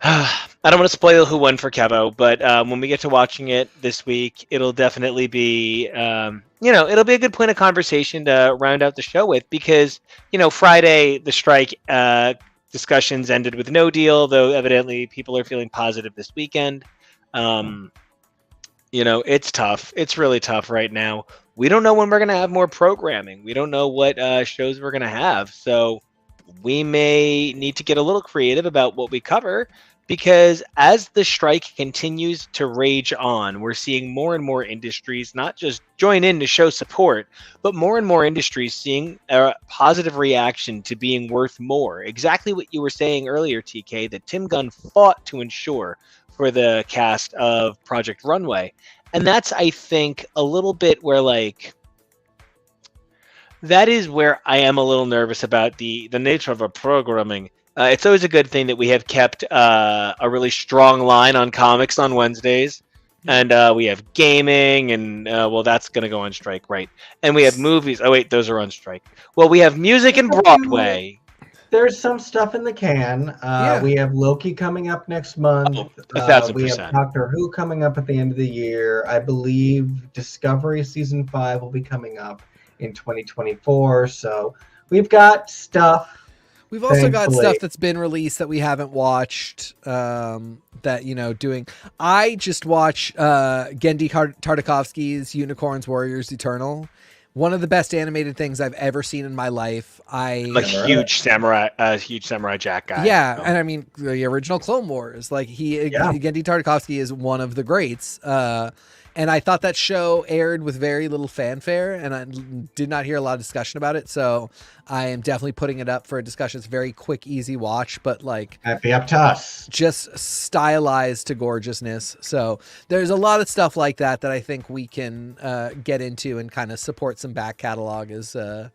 [SPEAKER 2] don't want to spoil who won for Kevo, but when we get to watching it this week, it'll definitely be, it'll be a good point of conversation to round out the show with, because, Friday, the strike discussions ended with no deal, though evidently people are feeling positive this weekend. It's tough. It's really tough right now. We don't know when we're going to have more programming. We don't know what shows we're going to have. So we may need to get a little creative about what we cover, because as the strike continues to rage on, we're seeing more and more industries not just join in to show support, but more and more industries seeing a positive reaction to being worth more. Exactly what you were saying earlier, TK, that Tim Gunn fought to ensure for the cast of Project Runway. And that's, I think, a little bit where, like, that is where I am a little nervous about the nature of our programming. It's always a good thing that we have kept a really strong line on comics on Wednesdays. And we have gaming, and well, that's going to go on strike, right? And we have movies. Oh, wait, those are on strike. Well, we have music and Broadway.
[SPEAKER 3] There's some stuff in the can. We have Loki coming up next month.
[SPEAKER 2] Oh, 1,000%.
[SPEAKER 3] We have Doctor Who coming up at the end of the year. I believe Discovery Season 5 will be coming up in 2024. So we've got stuff.
[SPEAKER 1] We've also got stuff that's been released that we haven't watched. Doing. I just watched Genndy Tartakovsky's Unicorns Warriors Eternal. One of the best animated things I've ever seen in my life. I'm
[SPEAKER 2] a huge Samurai Jack guy.
[SPEAKER 1] Yeah, and I mean the original Clone Wars. Like Genndy Tartakovsky is one of the greats. And I thought that show aired with very little fanfare, and I did not hear a lot of discussion about it. So I am definitely putting it up for a discussion. It's a very quick, easy watch, but like
[SPEAKER 3] that'd be up to us.
[SPEAKER 1] Just stylized to gorgeousness. So there's a lot of stuff like that I think we can get into and kind of support some back catalog.
[SPEAKER 2] I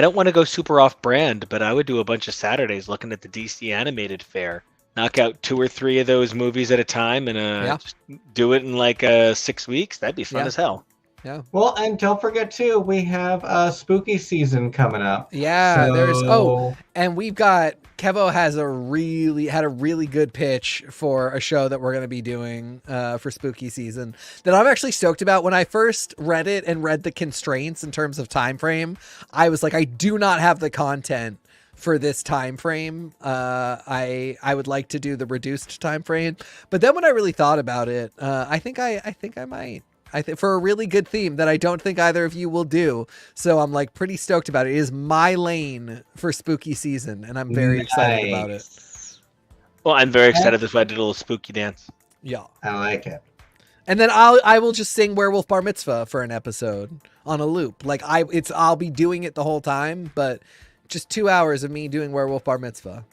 [SPEAKER 2] don't want to go super off brand, but I would do a bunch of Saturdays looking at the DC animated fair. Knock out 2 or 3 of those movies at a time and just do it in like 6 weeks. That'd be fun as hell.
[SPEAKER 1] Yeah.
[SPEAKER 3] Well, and don't forget too, we have spooky season coming up.
[SPEAKER 1] Yeah, and we've got Kevo had a really good pitch for a show that we're going to be doing for spooky season that I'm actually stoked about. When I first read it and read the constraints in terms of time frame, I was like, I do not have the content for this time frame. I would like to do the reduced time frame, but then when I really thought about it, I think I might. For a really good theme that I don't think either of you will do. So I'm like pretty stoked about it. It is my lane for spooky season, and I'm very excited about it.
[SPEAKER 2] Well, I'm very excited. That's why I did a little spooky dance.
[SPEAKER 1] Yeah,
[SPEAKER 3] I like it.
[SPEAKER 1] And then I will just sing Werewolf Bar Mitzvah for an episode on a loop. Like I'll be doing it the whole time, but just 2 hours of me doing Werewolf Bar Mitzvah.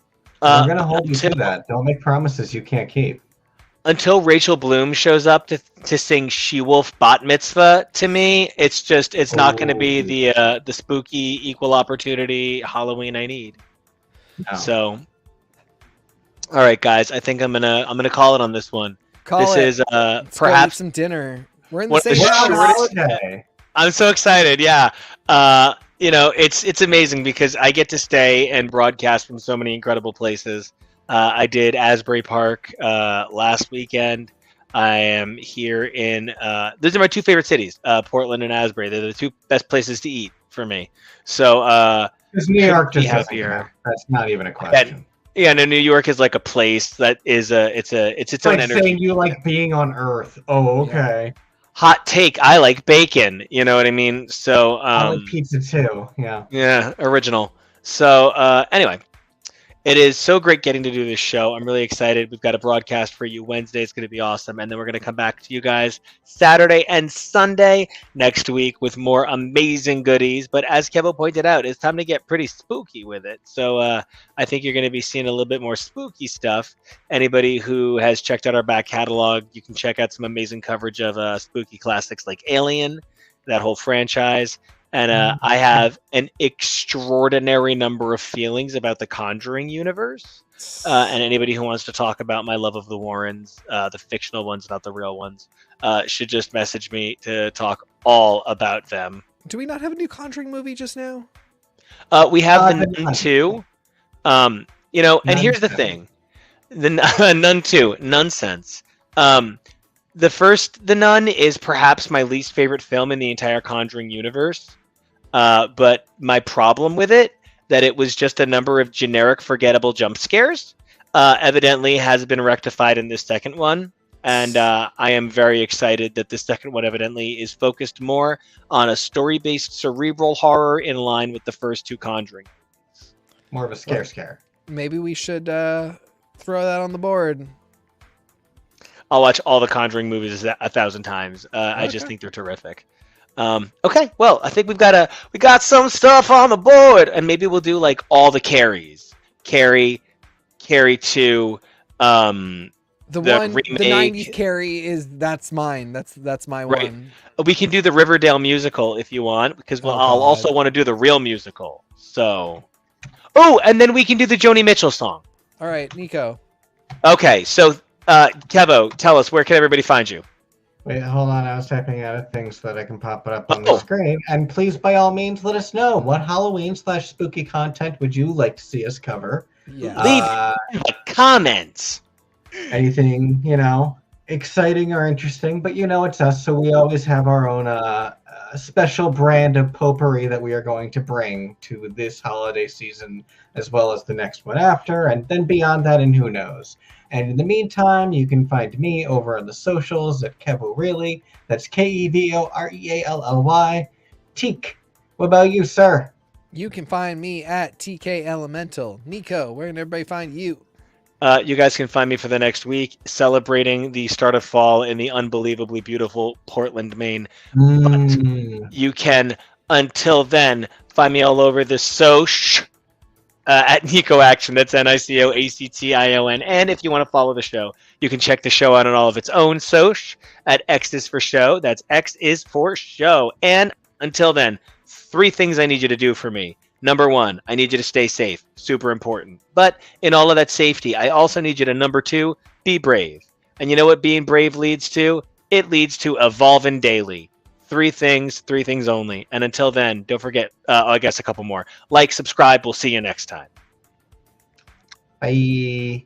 [SPEAKER 3] I'm gonna hold you to that. Don't make promises you can't keep.
[SPEAKER 2] Until Rachel Bloom shows up to sing She-Wolf Bat Mitzvah to me, it's not going to be the spooky equal opportunity Halloween I need. No. So, all right, guys, I think I'm gonna call it on this one. This is
[SPEAKER 1] Let's
[SPEAKER 2] perhaps
[SPEAKER 1] go eat some dinner. We're in the same holiday.
[SPEAKER 2] I'm so excited. Yeah. It's amazing because I get to stay and broadcast from so many incredible places. I did Asbury Park last weekend. I am here in those are my 2 favorite cities, Portland and Asbury. They're the 2 best places to eat for me. So
[SPEAKER 3] because New York just that's not even a question.
[SPEAKER 2] New York is like a place that is it's own
[SPEAKER 3] like
[SPEAKER 2] energy.
[SPEAKER 3] Saying you like being on Earth. Oh, okay.
[SPEAKER 2] Yeah. Hot take, I like bacon, you know what I mean? So
[SPEAKER 3] I like pizza too.
[SPEAKER 2] Yeah, original. So anyway, it is so great getting to do this show. I'm really excited. We've got a broadcast for you Wednesday. It's going to be awesome. And then we're going to come back to you guys Saturday and Sunday next week with more amazing goodies. But as Kevo pointed out, it's time to get pretty spooky with it. So I think you're going to be seeing a little bit more spooky stuff. Anybody who has checked out our back catalog, you can check out some amazing coverage of spooky classics like Alien, that whole franchise. And I have an extraordinary number of feelings about the Conjuring universe. And anybody who wants to talk about my love of the Warrens, the fictional ones, not the real ones, should just message me to talk all about them.
[SPEAKER 1] Do we not have a new Conjuring movie just now?
[SPEAKER 2] We have the Nun 2. And here's the thing. The Nun 2, nonsense. The Nun is perhaps my least favorite film in the entire Conjuring universe. But my problem with it, that it was just a number of generic, forgettable jump scares, evidently has been rectified in this second one. And I am very excited that the second one evidently is focused more on a story-based cerebral horror in line with the first 2 Conjuring.
[SPEAKER 3] More of a scare.
[SPEAKER 1] Maybe we should throw that on the board.
[SPEAKER 2] I'll watch all the Conjuring movies 1,000 times. I just think they're terrific. Okay, well, I think we got some stuff on the board, and maybe we'll do like all the Carries. Carrie 2,
[SPEAKER 1] The
[SPEAKER 2] the
[SPEAKER 1] one, the
[SPEAKER 2] remake.
[SPEAKER 1] 90s Carrie that's mine. That's my
[SPEAKER 2] Right.
[SPEAKER 1] one.
[SPEAKER 2] We can do the Riverdale musical if you want, because
[SPEAKER 1] Oh,
[SPEAKER 2] I'll
[SPEAKER 1] God.
[SPEAKER 2] also want to do the real musical. So, oh, and then we can do the Joni Mitchell song.
[SPEAKER 1] All right, Nico.
[SPEAKER 2] Okay, so Kevo, tell us, where can everybody find you?
[SPEAKER 3] Wait, hold on. I was typing out a thing so that I can pop it up on
[SPEAKER 2] Oh.
[SPEAKER 3] the screen. And please, by all means, let us know what Halloween/spooky content would you like to see us cover.
[SPEAKER 1] Yeah.
[SPEAKER 2] Leave a comment.
[SPEAKER 3] Anything, exciting or interesting, but it's us, so we always have our own special brand of potpourri that we are going to bring to this holiday season, as well as the next one after, and then beyond that, and who knows. And in the meantime, you can find me over on the socials at Kevoreally. That's KEVOREALLY. Teak, what about you, sir?
[SPEAKER 1] You can find me at TK Elemental. Nico, where can everybody find you?
[SPEAKER 2] You guys can find me for the next week celebrating the start of fall in the unbelievably beautiful Portland, Maine. You can, until then, find me all over the soch at Nico Action. That's NICOACTION. And if you want to follow the show, you can check the show out on all of its own soch at X is for show. That's X is for show. And until then, 3 things I need you to do for me. Number 1, I need you to stay safe. Super important. But in all of that safety, I also need you to, number 2, be brave. And you know what being brave leads to? It leads to evolving daily. 3 things only. And until then, don't forget, I guess a couple more. Like, subscribe. We'll see you next time.
[SPEAKER 3] Bye.